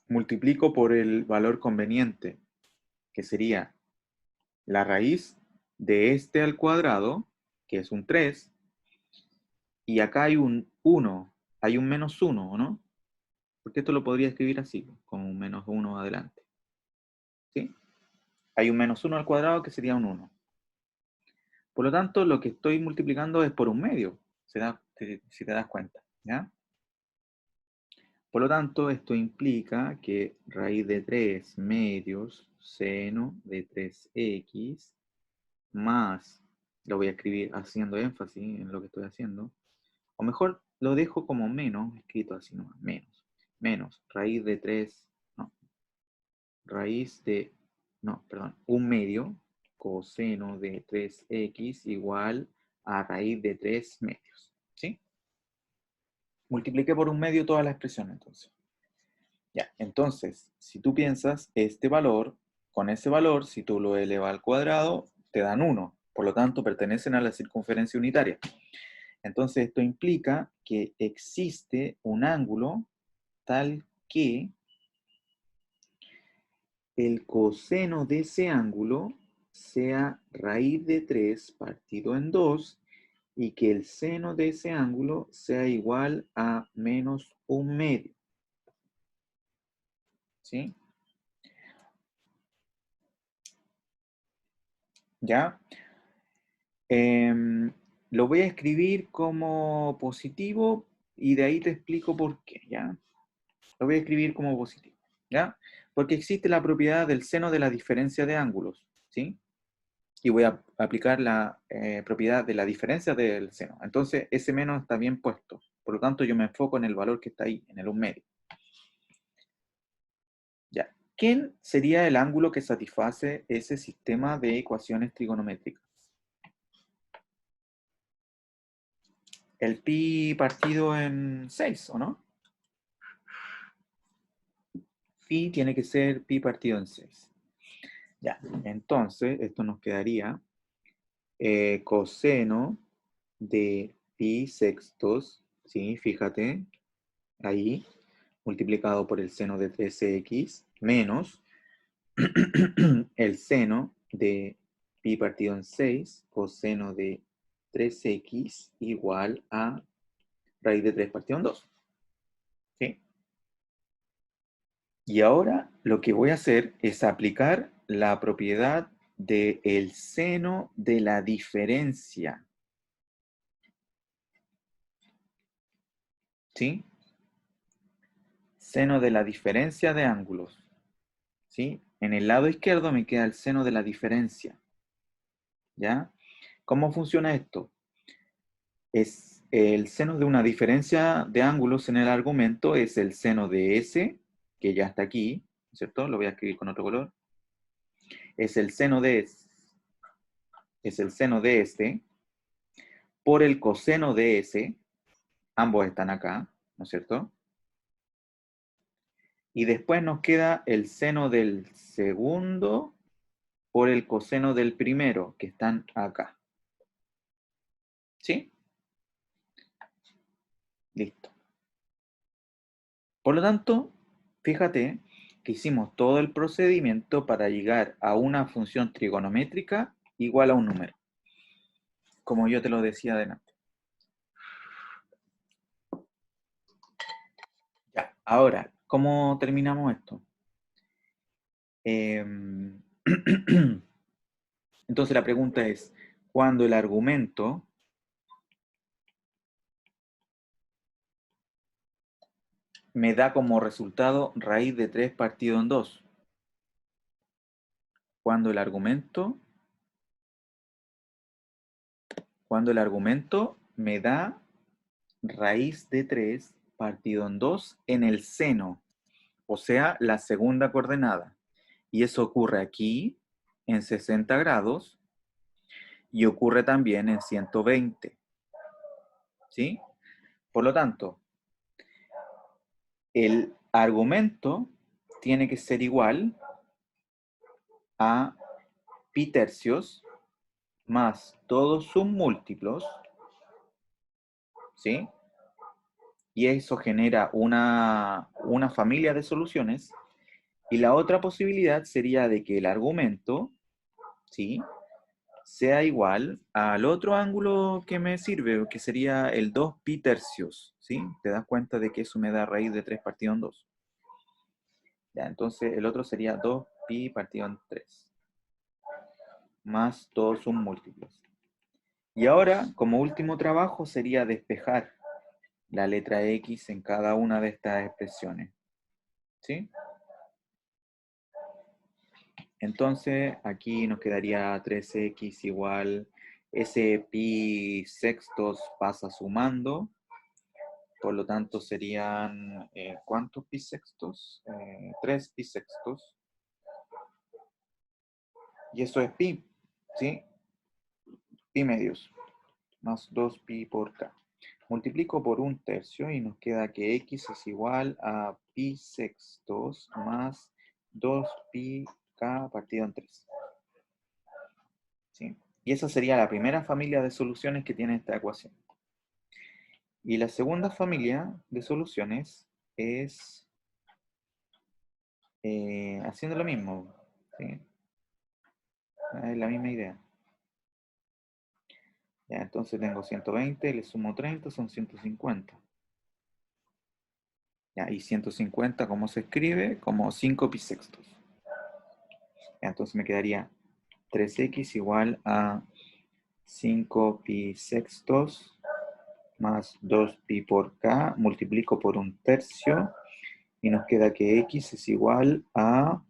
Multiplico por el valor conveniente, que sería la raíz de este al cuadrado, que es un 3, y acá hay un 1, hay un menos 1, ¿no? Porque esto lo podría escribir así, con un menos 1 adelante. ¿Sí? Hay un menos 1 al cuadrado que sería un 1. Por lo tanto, lo que estoy multiplicando es por un medio, si te das cuenta, ¿ya? Por lo tanto, esto implica que raíz de 3 medios seno de 3x más, lo voy a escribir haciendo énfasis en lo que estoy haciendo, o mejor lo dejo como menos, escrito así nomás, menos raíz de 3, no, raíz de, no, perdón, un medio coseno de 3x igual a raíz de 3 medios, ¿sí? Multipliqué por un medio toda la expresión entonces. Ya, entonces, si tú piensas, este valor, con ese valor, si tú lo elevas al cuadrado, te dan 1. Por lo tanto, pertenecen a la circunferencia unitaria. Entonces, esto implica que existe un ángulo tal que el coseno de ese ángulo sea raíz de 3 partido en 2 y que el seno de ese ángulo sea igual a menos un medio. ¿Sí? ¿Ya? Lo voy a escribir como positivo y de ahí te explico por qué, ¿ya? Lo voy a escribir como positivo, ¿ya? Porque existe la propiedad del seno de la diferencia de ángulos, ¿sí? Y voy a aplicar la propiedad de la diferencia del seno. Entonces, ese menos está bien puesto. Por lo tanto, yo me enfoco en el valor que está ahí, en el 1/2. Ya. ¿Quién sería el ángulo que satisface ese sistema de ecuaciones trigonométricas? El pi partido en 6, ¿o no? Pi tiene que ser pi partido en 6. Ya, entonces esto nos quedaría coseno de pi sextos, ¿sí? Fíjate, ahí, multiplicado por el seno de 13x, menos el seno de pi partido en 6, coseno de 3x igual a raíz de 3 partido en 2. ¿Sí? Y ahora lo que voy a hacer es aplicar la propiedad del seno de la diferencia. ¿Sí? Seno de la diferencia de ángulos. ¿Sí? En el lado izquierdo me queda el seno de la diferencia. ¿Ya? ¿Cómo funciona esto? Es el seno de una diferencia de ángulos en el argumento, es el seno de S, que ya está aquí, ¿cierto? Lo voy a escribir con otro color. Es el seno de este por el coseno de S, ambos están acá, ¿no es cierto? Y después nos queda el seno del segundo por el coseno del primero, que están acá. ¿Sí? Listo. Por lo tanto, fíjate que hicimos todo el procedimiento para llegar a una función trigonométrica igual a un número, como yo te lo decía adelante. Ya, ahora, ¿cómo terminamos esto? Entonces la pregunta es, cuando el argumento me da como resultado raíz de 3 partido en 2, cuando el argumento me da raíz de 3 partido en 2 en el seno, o sea, la segunda coordenada. Y eso ocurre aquí en 60 grados y ocurre también en 120. ¿Sí? Por lo tanto, el argumento tiene que ser igual a pi tercios más todos sus múltiplos, ¿sí? Y eso genera una familia de soluciones. Y la otra posibilidad sería de que el argumento, ¿sí?, sea igual al otro ángulo que me sirve, que sería el 2 pi tercios, ¿sí? Te das cuenta de que eso me da raíz de 3 partido en 2. Ya, entonces el otro sería 2 pi partido en 3, más todos sus múltiplos. Y ahora, como último trabajo, sería despejar la letra X en cada una de estas expresiones, ¿sí? Entonces, aquí nos quedaría 3x igual, ese pi sextos pasa sumando, por lo tanto serían, ¿cuántos pi sextos? 3 pi sextos. Y eso es pi, ¿sí? Pi medios, más 2 pi por k. Multiplico por 1/3 y nos queda que x es igual a pi sextos más 2 pi k partido en 3. ¿Sí? Y esa sería la primera familia de soluciones que tiene esta ecuación. Y la segunda familia de soluciones es haciendo lo mismo. ¿Sí? Es la misma idea. Ya, entonces tengo 120, le sumo 30, son 150. Ya, y 150, ¿cómo se escribe? Como 5 pi sextos. Ya, entonces me quedaría 3x igual a 5 pi sextos más 2 pi por k, multiplico por 1/3 y nos queda que x es igual a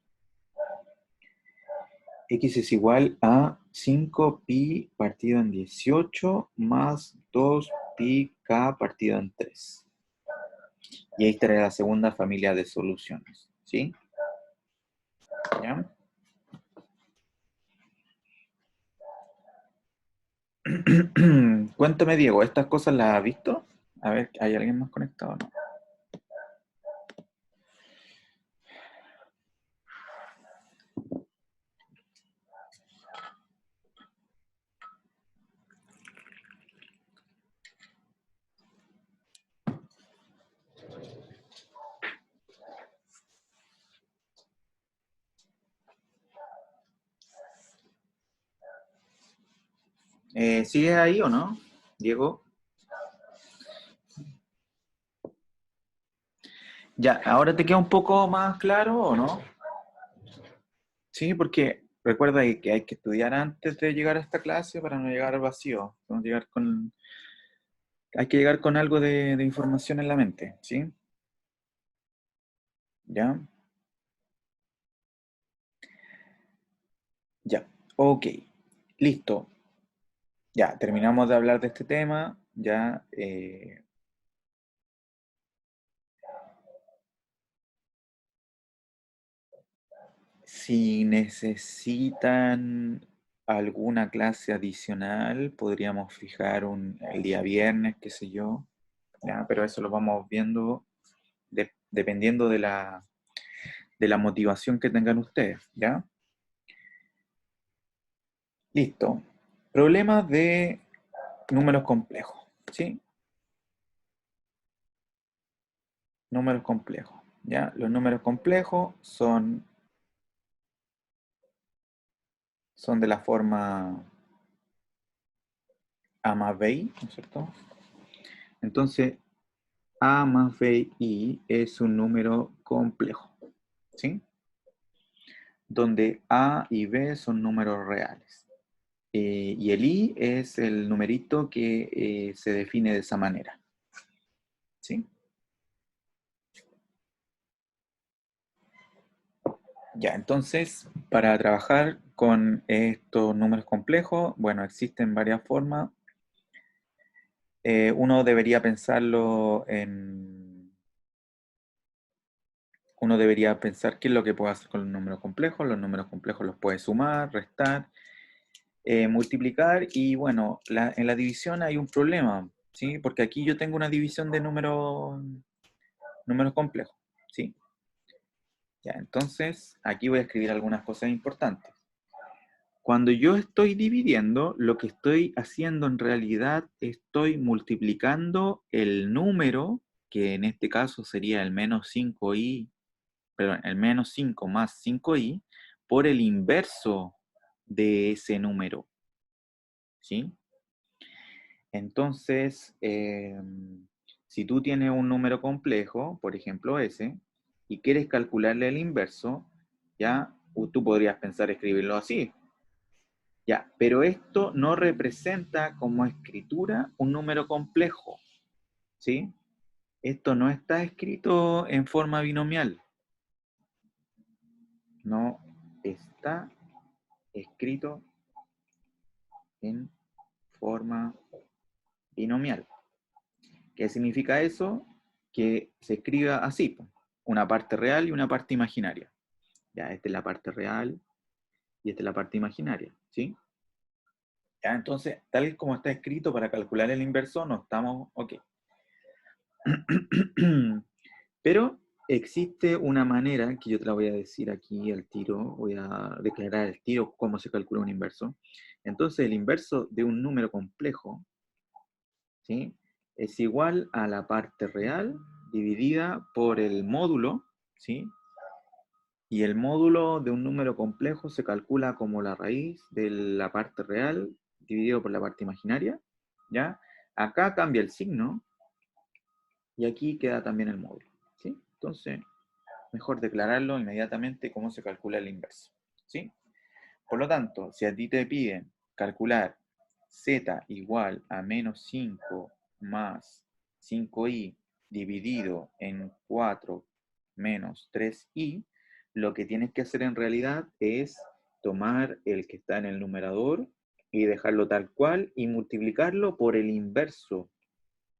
X es igual a 5pi partido en 18 más 2πk partido en 3. Y ahí estaría la segunda familia de soluciones, ¿sí? ¿Ya? Cuéntame, Diego, ¿estas cosas las has visto? A ver, ¿hay alguien más conectado o no? ¿Sigues ahí o no, Diego? Ya, ¿ahora te queda un poco más claro o no? Sí, porque recuerda que hay que estudiar antes de llegar a esta clase para no llegar al vacío. No llegar con, hay que llegar con algo de información en la mente, ¿sí? ¿Ya? Ya. Ok. Listo. Ya, terminamos de hablar de este tema. Ya. Si necesitan alguna clase adicional, podríamos fijar el día viernes, qué sé yo. ¿Ya? Pero eso lo vamos viendo dependiendo de la motivación que tengan ustedes, ¿ya? Listo. Problemas de números complejos, ¿sí? Números complejos, ¿ya? Los números complejos son de la forma A más BI, ¿no es cierto? Entonces, A más BI es un número complejo, ¿sí? Donde A y B son números reales. Y el I es el numerito que se define de esa manera, ¿sí? Ya, entonces, para trabajar con estos números complejos, bueno, existen varias formas. Uno debería pensarlo en... Uno debería pensar qué es lo que puede hacer con los números complejos. Los números complejos los puede sumar, restar, multiplicar y bueno, en la división hay un problema, ¿sí? Porque aquí yo tengo una división de números complejos, ¿sí? Ya, entonces aquí voy a escribir algunas cosas importantes. Cuando yo estoy dividiendo, lo que estoy haciendo en realidad estoy multiplicando el número, que en este caso sería el menos 5i, perdón, el menos 5 más 5i, por el inverso de ese número, ¿sí? Entonces, si tú tienes un número complejo, por ejemplo ese, y quieres calcularle el inverso, ya tú podrías pensar escribirlo así. Ya, pero esto no representa como escritura un número complejo, ¿sí? Esto no está escrito en forma binomial. No está escrito en forma binomial. ¿Qué significa eso? Que se escriba así, po, una parte real y una parte imaginaria. Ya, esta es la parte real y esta es la parte imaginaria, ¿sí? Ya, entonces, tal como está escrito para calcular el inverso, no estamos, ok. Pero existe una manera, que yo te la voy a decir aquí al tiro, voy a declarar al tiro cómo se calcula un inverso. Entonces, el inverso de un número complejo, ¿sí? Es igual a la parte real dividida por el módulo, ¿sí? Y el módulo de un número complejo se calcula como la raíz de la parte real dividido por la parte imaginaria, ¿ya? Acá cambia el signo y aquí queda también el módulo, ¿sí? Entonces, mejor declararlo inmediatamente cómo se calcula el inverso, ¿sí? Por lo tanto, si a ti te piden calcular z igual a menos 5 más 5i dividido en 4 menos 3i, lo que tienes que hacer en realidad es tomar el que está en el numerador y dejarlo tal cual y multiplicarlo por el inverso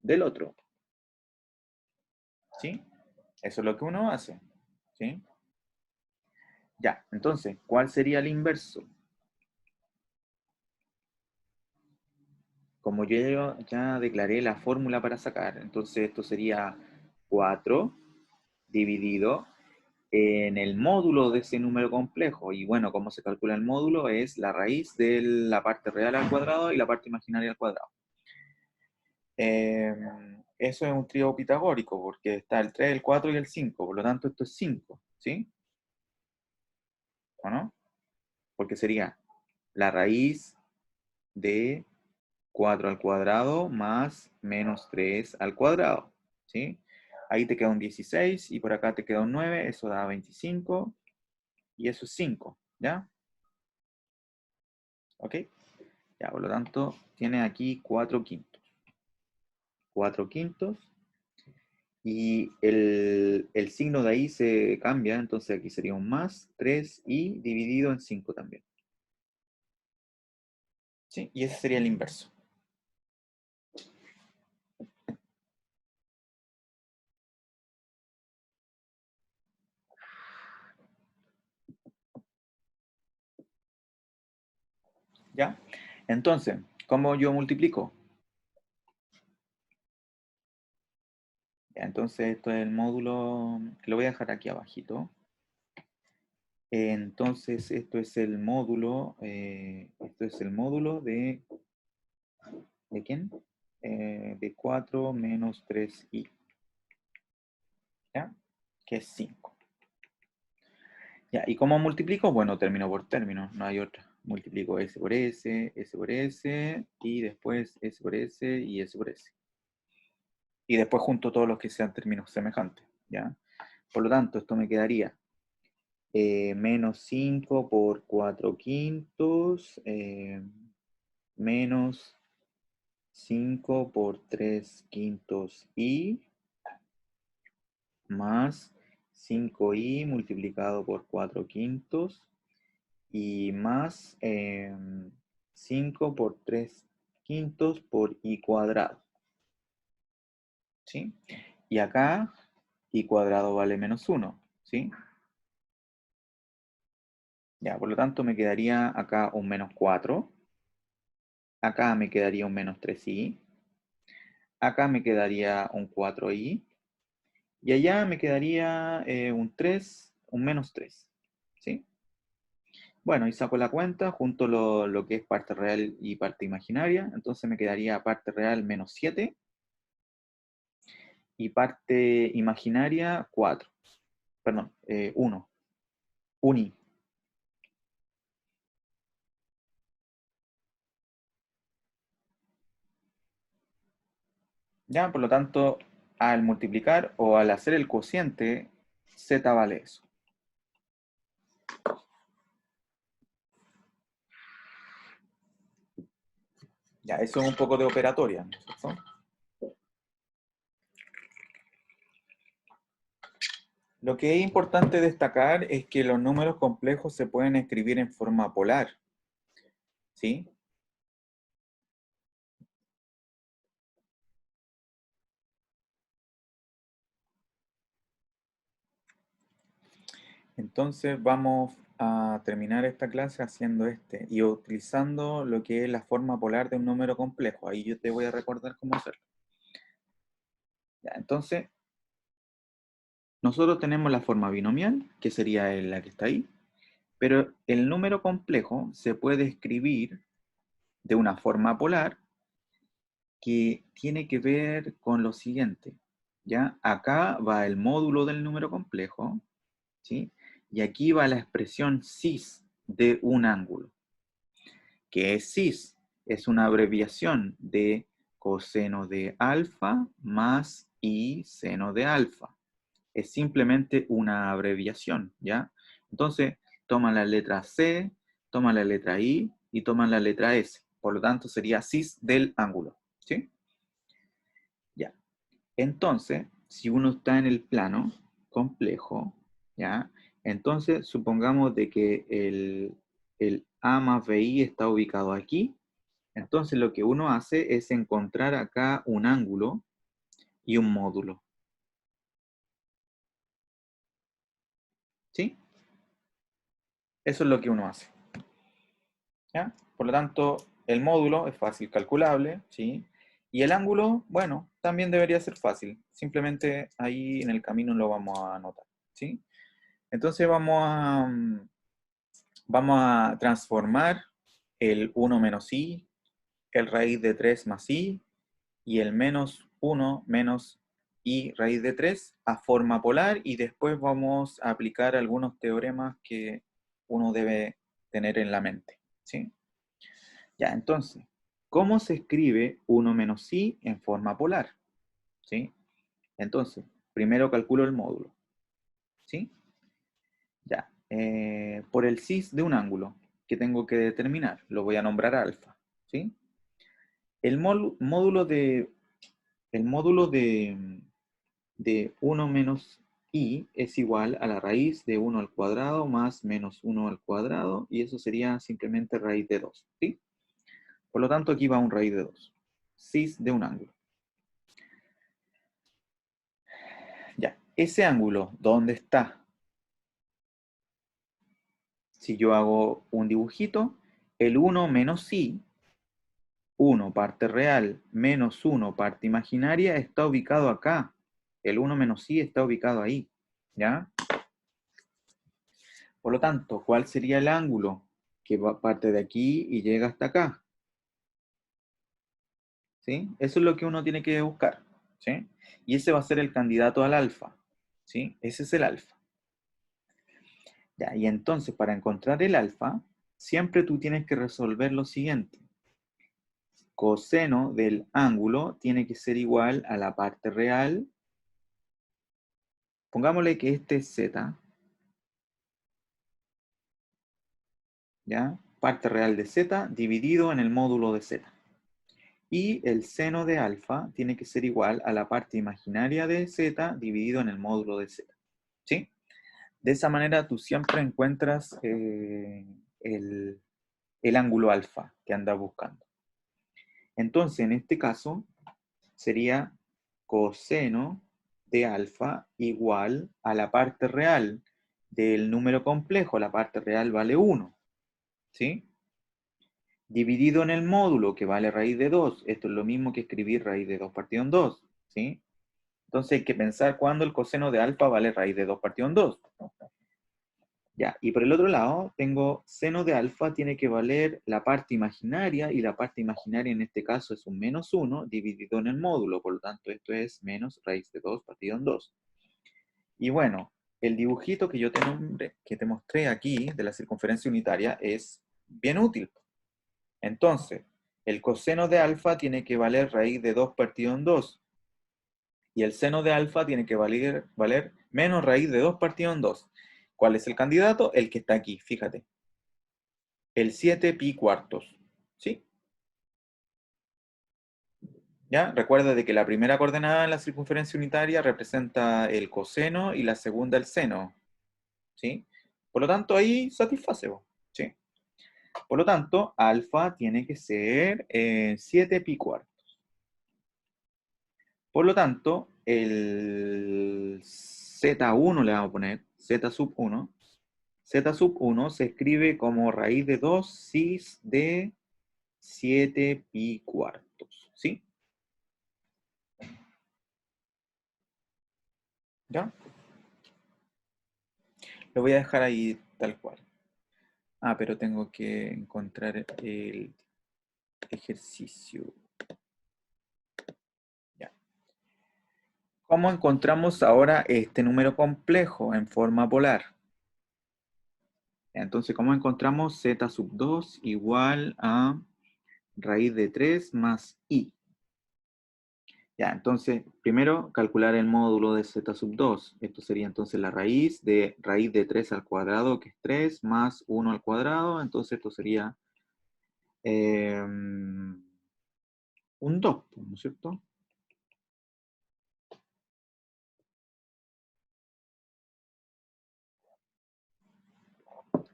del otro. ¿Sí? Eso es lo que uno hace. ¿Sí? Ya, entonces, ¿cuál sería el inverso? Como yo ya declaré la fórmula para sacar, entonces esto sería 4 dividido en el módulo de ese número complejo. Y bueno, ¿cómo se calcula el módulo? Es la raíz de la parte real al cuadrado y la parte imaginaria al cuadrado. Eso es un trío pitagórico, porque está el 3, el 4 y el 5. Por lo tanto, esto es 5, ¿sí? ¿O no? Porque sería la raíz de 4 al cuadrado más menos 3 al cuadrado, ¿sí? Ahí te queda un 16 y por acá te queda un 9, eso da 25 y eso es 5, ¿ya? ¿Ok? Ya, por lo tanto, tiene aquí 4 quintos. 4 quintos. Y el signo de ahí se cambia, entonces aquí sería un más 3 y dividido en 5 también. ¿Sí? Y ese sería el inverso. ¿Ya? Entonces, ¿cómo yo multiplico? Ya, entonces, esto es el módulo, lo voy a dejar aquí abajito. Entonces, esto es el módulo ¿de quién? De 4 menos 3i, ¿ya? Que es 5. Ya, ¿y cómo multiplico? Bueno, término por término, no hay otra. Multiplico S por S, y después S por S y S por S. Y después junto todos los que sean términos semejantes, ¿ya? Por lo tanto, esto me quedaría menos 5 por 4 quintos, menos 5 por 3 quintos y más 5i multiplicado por 4 quintos y más 5 por 3 quintos por i cuadrado. ¿Sí? Y acá i cuadrado vale menos 1. ¿Sí? Ya, por lo tanto me quedaría acá un menos 4. Acá me quedaría un menos 3i. Acá me quedaría un 4i. Y allá me quedaría un menos 3. ¿Sí? Bueno, y saco la cuenta, junto lo que es parte real y parte imaginaria. Entonces me quedaría parte real menos 7 y parte imaginaria 4. Perdón, 1. Uni. ¿Ya? Por lo tanto, al multiplicar o al hacer el cociente, z vale eso. Ya, eso es un poco de operatoria, ¿no es cierto? Lo que es importante destacar es que los números complejos se pueden escribir en forma polar, ¿sí? Entonces vamos a terminar esta clase haciendo y utilizando lo que es la forma polar de un número complejo. Ahí yo te voy a recordar cómo hacerlo. Ya, entonces, nosotros tenemos la forma binomial, que sería la que está ahí, pero el número complejo se puede escribir de una forma polar que tiene que ver con lo siguiente. ¿Ya? Acá va el módulo del número complejo, ¿sí? Y aquí va la expresión cis de un ángulo. ¿Qué es cis? Es una abreviación de coseno de alfa más i seno de alfa. Es simplemente una abreviación, ¿ya? Entonces, toman la letra C, toman la letra I y toman la letra S. Por lo tanto, sería cis del ángulo, ¿sí? Ya. Entonces, si uno está en el plano complejo, ¿ya? Entonces, supongamos de que el A más BI está ubicado aquí. Entonces lo que uno hace es encontrar acá un ángulo y un módulo. ¿Sí? Eso es lo que uno hace. ¿Ya? Por lo tanto, el módulo es fácil calculable, ¿sí? Y el ángulo, bueno, también debería ser fácil. Simplemente ahí en el camino lo vamos a anotar, ¿sí? Entonces vamos a transformar el 1 menos i, el raíz de 3 más i, y el menos 1 menos i raíz de 3 a forma polar, y después vamos a aplicar algunos teoremas que uno debe tener en la mente, ¿sí? Ya, entonces, ¿cómo se escribe 1 menos i en forma polar? ¿Sí? Entonces, primero calculo el módulo, ¿sí? Ya, por el cis de un ángulo que tengo que determinar, lo voy a nombrar alfa, ¿sí? El módulo de 1 menos i es igual a la raíz de 1 al cuadrado más menos 1 al cuadrado, y eso sería simplemente raíz de 2, ¿sí? Por lo tanto, aquí va un raíz de 2. Cis de un ángulo. Ya, ese ángulo, ¿dónde está? Si yo hago un dibujito, el 1 menos i, 1 parte real menos 1 parte imaginaria, está ubicado acá. El 1 menos i está ubicado ahí, ¿ya? Por lo tanto, ¿cuál sería el ángulo que parte de aquí y llega hasta acá? ¿Sí? Eso es lo que uno tiene que buscar, ¿sí? Y ese va a ser el candidato al alfa, ¿sí? Ese es el alfa. Ya, y entonces, para encontrar el alfa, siempre tú tienes que resolver lo siguiente. Coseno del ángulo tiene que ser igual a la parte real. Pongámosle que este es z, ¿ya? Parte real de z dividido en el módulo de z. Y el seno de alfa tiene que ser igual a la parte imaginaria de z dividido en el módulo de z, ¿sí? De esa manera tú siempre encuentras el ángulo alfa que andas buscando. Entonces, en este caso, sería coseno de alfa igual a la parte real del número complejo. La parte real vale 1, ¿sí? Dividido en el módulo, que vale raíz de 2. Esto es lo mismo que escribir raíz de 2 partido en 2, ¿sí? Entonces hay que pensar cuándo el coseno de alfa vale raíz de 2 partido en 2. Ya, y por el otro lado, tengo seno de alfa tiene que valer la parte imaginaria, y la parte imaginaria en este caso es un menos 1 dividido en el módulo, por lo tanto esto es menos raíz de 2 partido en 2. Y bueno, el dibujito que yo que te mostré aquí de la circunferencia unitaria es bien útil. Entonces, el coseno de alfa tiene que valer raíz de 2 partido en 2. Y el seno de alfa tiene que valer menos raíz de 2 partido en 2. ¿Cuál es el candidato? El que está aquí, fíjate. El 7 pi cuartos. ¿Sí? ¿Ya? Recuerda de que la primera coordenada en la circunferencia unitaria representa el coseno y la segunda el seno. ¿Sí? Por lo tanto, ahí satisface. ¿Sí? Por lo tanto, alfa tiene que ser 7 pi cuartos. Por lo tanto, el Z1 le vamos a poner, Z sub 1. Z sub 1 se escribe como raíz de 2 cis de 7 pi cuartos. ¿Sí? ¿Ya? Lo voy a dejar ahí tal cual. Ah, pero tengo que encontrar el ejercicio. Ya. ¿Cómo encontramos ahora este número complejo en forma polar? Entonces, ¿cómo encontramos z sub 2 igual a raíz de 3 más i? Ya, entonces, primero calcular el módulo de z sub 2. Esto sería entonces la raíz de 3 al cuadrado, que es 3, más 1 al cuadrado. Entonces, esto sería un 2, ¿no es cierto?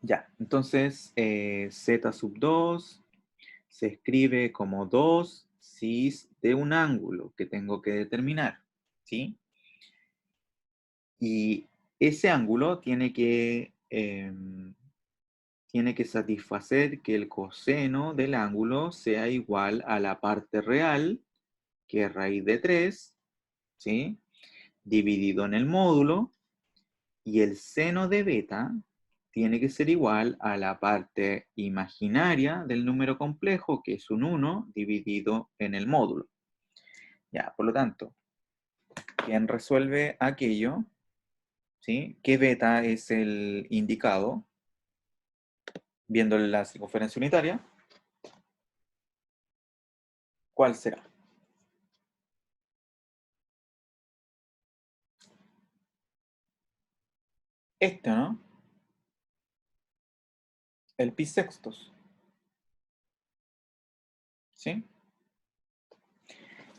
Ya, entonces z sub 2 se escribe como 2 cis de un ángulo que tengo que determinar, ¿sí? Y ese ángulo tiene que satisfacer que el coseno del ángulo sea igual a la parte real, que es raíz de 3, ¿sí? Dividido en el módulo, y el seno de beta tiene que ser igual a la parte imaginaria del número complejo, que es un 1, dividido en el módulo. Ya, por lo tanto, ¿quién resuelve aquello? ¿Sí? ¿Qué beta es el indicado? Viendo la circunferencia unitaria, ¿cuál será? Este, ¿no? El pi sextos, ¿sí?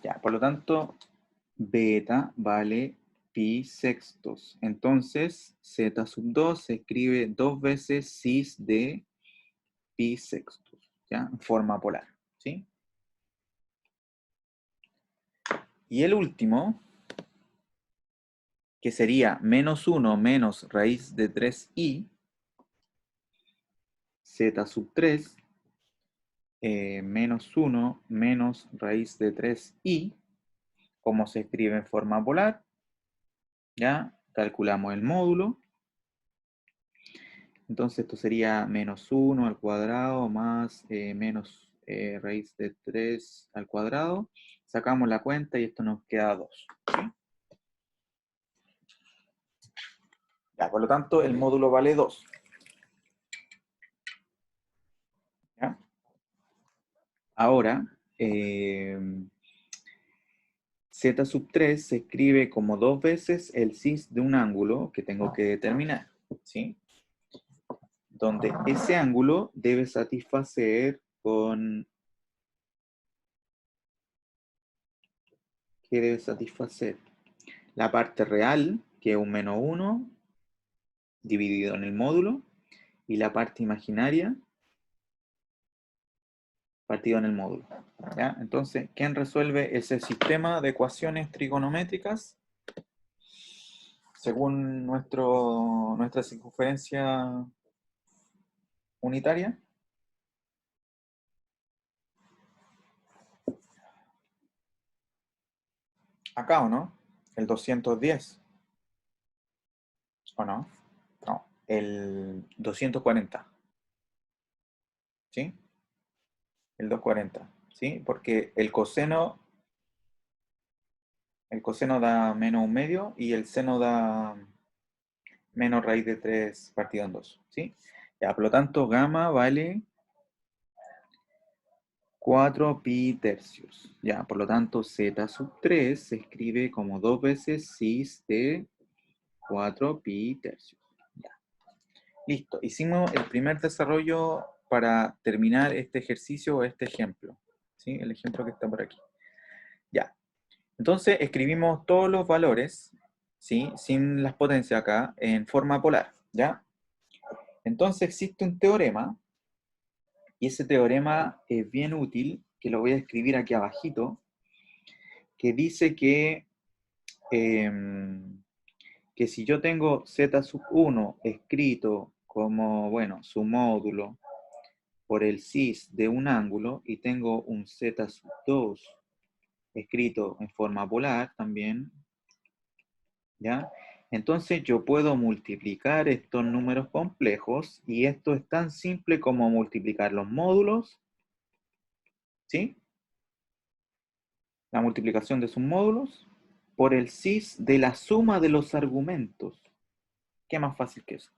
Ya, por lo tanto, beta vale pi sextos. Entonces, z sub 2 se escribe 2 veces cis de pi sextos, ¿ya? En forma polar, ¿sí? Y el último, que sería menos 1 menos raíz de 3i, z sub 3, menos 1 menos raíz de 3i, como se escribe en forma polar, ¿ya? Calculamos el módulo. Entonces esto sería menos 1 al cuadrado más menos raíz de 3 al cuadrado. Sacamos la cuenta y esto nos queda 2. ¿Sí? Ya, por lo tanto, el módulo vale 2. ¿Ya? Ahora, z sub 3 se escribe como 2 veces el cis de un ángulo que tengo que determinar. ¿Sí? Donde ese ángulo debe satisfacer con... ¿Qué debe satisfacer? La parte real, que es un menos 1, dividido en el módulo, y la parte imaginaria, partido en el módulo. ¿Ya? Entonces, ¿quién resuelve ese sistema de ecuaciones trigonométricas según nuestra circunferencia unitaria? Acá, ¿o no? El 210, ¿o no? No, el 240, ¿sí? El 240, ¿sí? Porque el coseno da menos un medio y el seno da menos raíz de 3 partido en 2, ¿sí? Ya, por lo tanto, gamma vale 4 pi tercios. Ya, por lo tanto, z sub 3 se escribe como 2 veces cis de 4 pi tercios. Ya, listo. Hicimos el primer desarrollo para terminar este ejercicio o este ejemplo. ¿Sí? El ejemplo que está por aquí. Ya. Entonces, escribimos todos los valores, ¿sí? Sin las potencias acá, en forma polar. ¿Ya? Entonces, existe un teorema, y ese teorema es bien útil, que lo voy a escribir aquí abajito, que dice que si yo tengo z sub 1 escrito como, bueno, su módulo por el cis de un ángulo y tengo un z sub 2 escrito en forma polar también, ¿ya? Entonces yo puedo multiplicar estos números complejos y esto es tan simple como multiplicar los módulos, ¿sí? La multiplicación de sus módulos por el cis de la suma de los argumentos. ¿Qué más fácil que eso?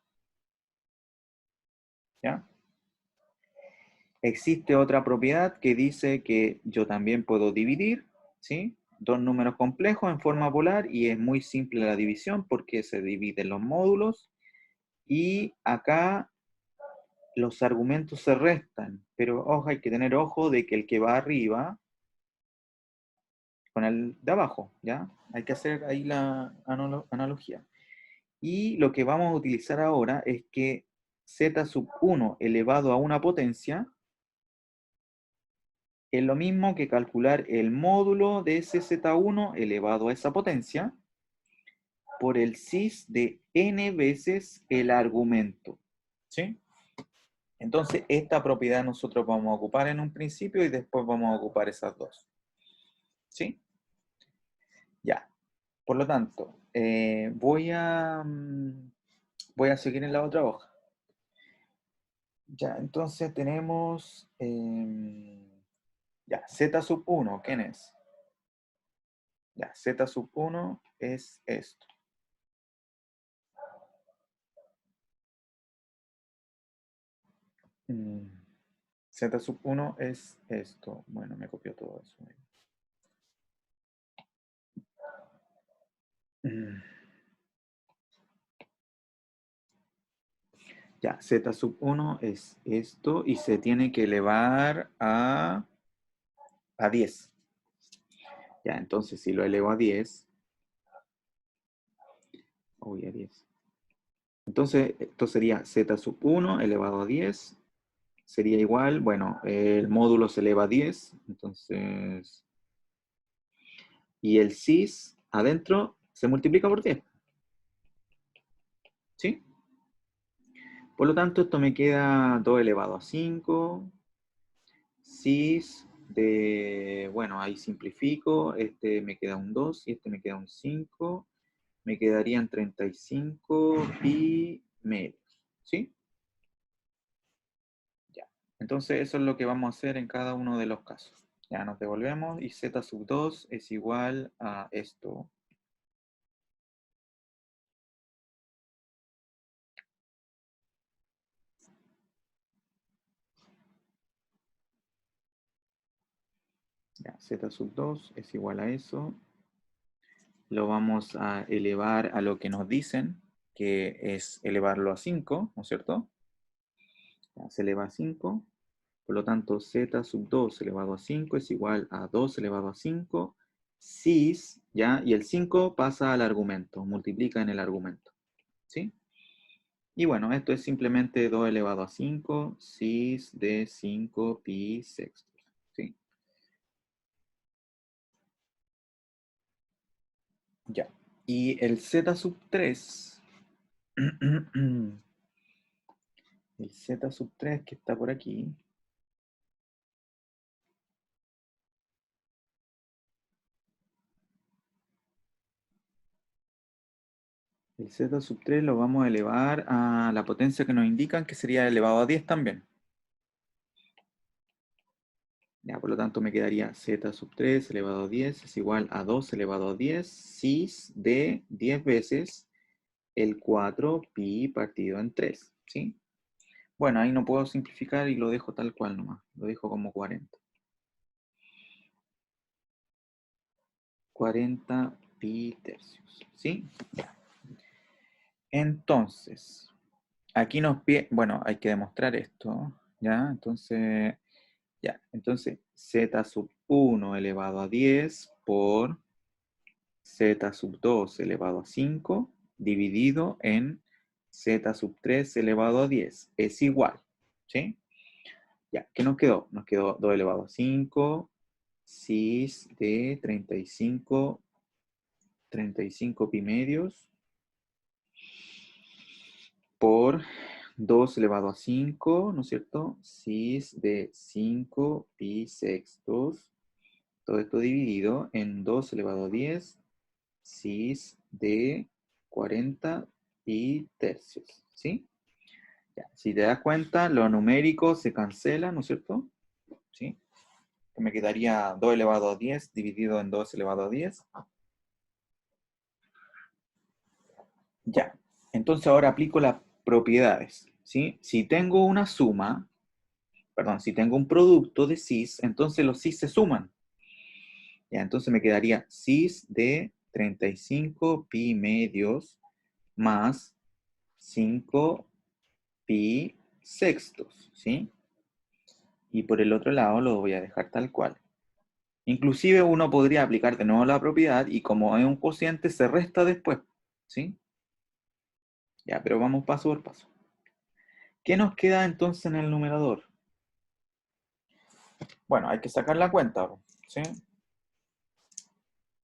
¿Ya? Existe otra propiedad que dice que yo también puedo dividir, ¿sí? Dos números complejos en forma polar y es muy simple la división porque se dividen los módulos y acá los argumentos se restan, pero ojo, hay que tener ojo de que el que va arriba con el de abajo, ¿ya? Hay que hacer ahí la analogía. Y lo que vamos a utilizar ahora es que z sub 1 elevado a una potencia es lo mismo que calcular el módulo de ese z1 elevado a esa potencia por el cis de n veces el argumento. ¿Sí? Entonces, esta propiedad nosotros vamos a ocupar en un principio y después vamos a ocupar esas dos. ¿Sí? Ya. Por lo tanto, voy a seguir en la otra hoja. Ya, entonces tenemos ya, z sub 1, ¿quién es? Ya, z sub 1 es esto. Z sub 1 es esto. Bueno, me copió todo eso. Ya, z sub 1 es esto y se tiene que elevar a 10. Ya, entonces si lo elevo a 10, a 10. Entonces, esto sería z sub 1 elevado a 10. Sería igual, bueno, el módulo se eleva a 10, entonces... Y el cis adentro se multiplica por 10. ¿Sí? Por lo tanto, esto me queda 2 elevado a 5. Cis de... Bueno, ahí simplifico. Este me queda un 2 y este me queda un 5. Me quedarían 35 pi medios. ¿Sí? Ya. Entonces, eso es lo que vamos a hacer en cada uno de los casos. Ya nos devolvemos y z sub 2 es igual a esto. Ya, z sub 2 es igual a eso. Lo vamos a elevar a lo que nos dicen, que es elevarlo a 5, ¿no es cierto? Ya, se eleva a 5. Por lo tanto, z sub 2 elevado a 5 es igual a 2 elevado a 5, cis, ¿ya? Y el 5 pasa al argumento, multiplica en el argumento, ¿sí? Y bueno, esto es simplemente 2 elevado a 5, cis de 5 pi sextos, ¿sí? Ya. Y el z sub 3, el z sub 3 que está por aquí, el z sub 3 lo vamos a elevar a la potencia que nos indican, que sería elevado a 10 también. Ya, por lo tanto me quedaría z sub 3 elevado a 10 es igual a 2 elevado a 10 cis de 10 veces el 4 pi partido en 3, ¿sí? Bueno, ahí no puedo simplificar y lo dejo tal cual nomás, lo dejo como 40. 40 pi tercios, ¿sí? Ya. Entonces, aquí nos pide, bueno, hay que demostrar esto, ¿ya? Entonces, ya, entonces z sub 1 elevado a 10 por z sub 2 elevado a 5 dividido en z sub 3 elevado a 10 es igual, ¿sí? Ya, ¿qué nos quedó? Nos quedó 2 elevado a 5 cis de 35 pi medios por 2 elevado a 5, ¿no es cierto? Cis de 5 pi sextos, todo esto dividido en 2 elevado a 10, cis de 40 pi tercios, ¿sí? Ya, si te das cuenta, lo numérico se cancela, ¿no es cierto? ¿Sí? Que me quedaría 2 elevado a 10 dividido en 2 elevado a 10. Ya, entonces ahora aplico las propiedades, ¿sí? Si tengo una suma, perdón, si tengo un producto de cis, entonces los cis se suman. Ya, entonces me quedaría cis de 35 pi medios más 5 pi sextos, ¿sí? Y por el otro lado lo voy a dejar tal cual. Inclusive uno podría aplicar de nuevo la propiedad y como es un cociente se resta después, ¿sí? Ya, pero vamos paso por paso. ¿Qué nos queda entonces en el numerador? Bueno, hay que sacar la cuenta, ¿sí?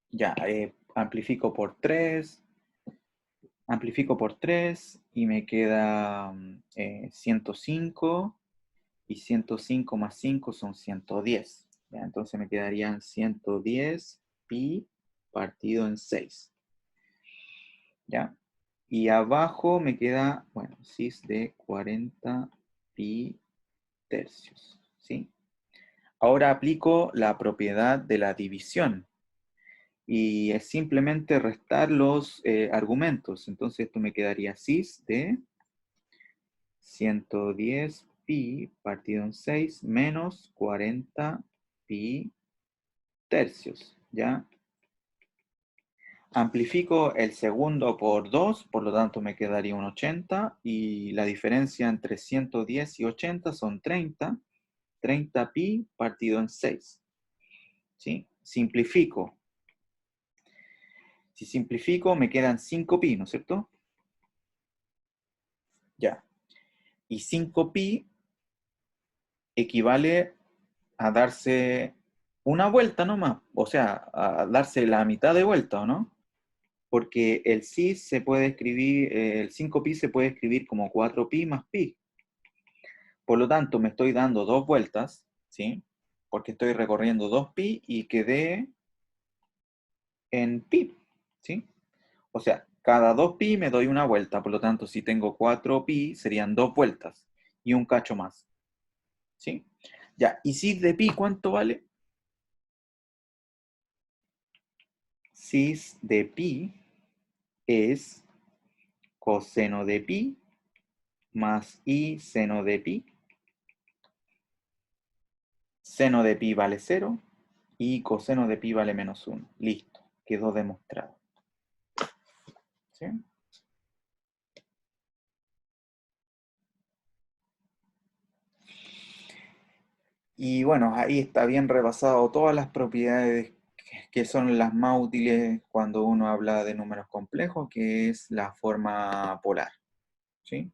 Ya, amplifico por 3 y me queda 105, y 105 más 5 son 110. ¿Ya? Entonces me quedarían 110 pi partido en 6. ¿Ya? Y abajo me queda, bueno, cis de 40 pi tercios. ¿Sí? Ahora aplico la propiedad de la división. Y es simplemente restar los argumentos. Entonces esto me quedaría cis de 110 pi partido en 6 menos 40 pi tercios, ¿ya? Amplifico el segundo por 2, por lo tanto me quedaría un 80, y la diferencia entre 110 y 80 son 30 pi partido en 6, ¿sí? Simplifico. Si simplifico me quedan 5 pi, ¿no es cierto? Ya. Y 5 pi equivale a darse una vuelta nomás, o sea, a darse la mitad de vuelta, ¿o no? Porque el cis se puede escribir, el 5pi se puede escribir como 4pi más pi. Por lo tanto, me estoy dando dos vueltas, ¿sí? Porque estoy recorriendo 2pi y quedé en pi, ¿sí? O sea, cada 2pi me doy una vuelta, por lo tanto, si tengo 4pi, serían dos vueltas y un cacho más, ¿sí? Ya, ¿y cis de pi cuánto vale? Cis de pi es coseno de pi más i seno de pi. Seno de pi vale 0 y coseno de pi vale menos 1. Listo, quedó demostrado. ¿Sí? Y bueno, ahí está bien repasado todas las propiedades que son las más útiles cuando uno habla de números complejos, que es la forma polar. ¿Sí?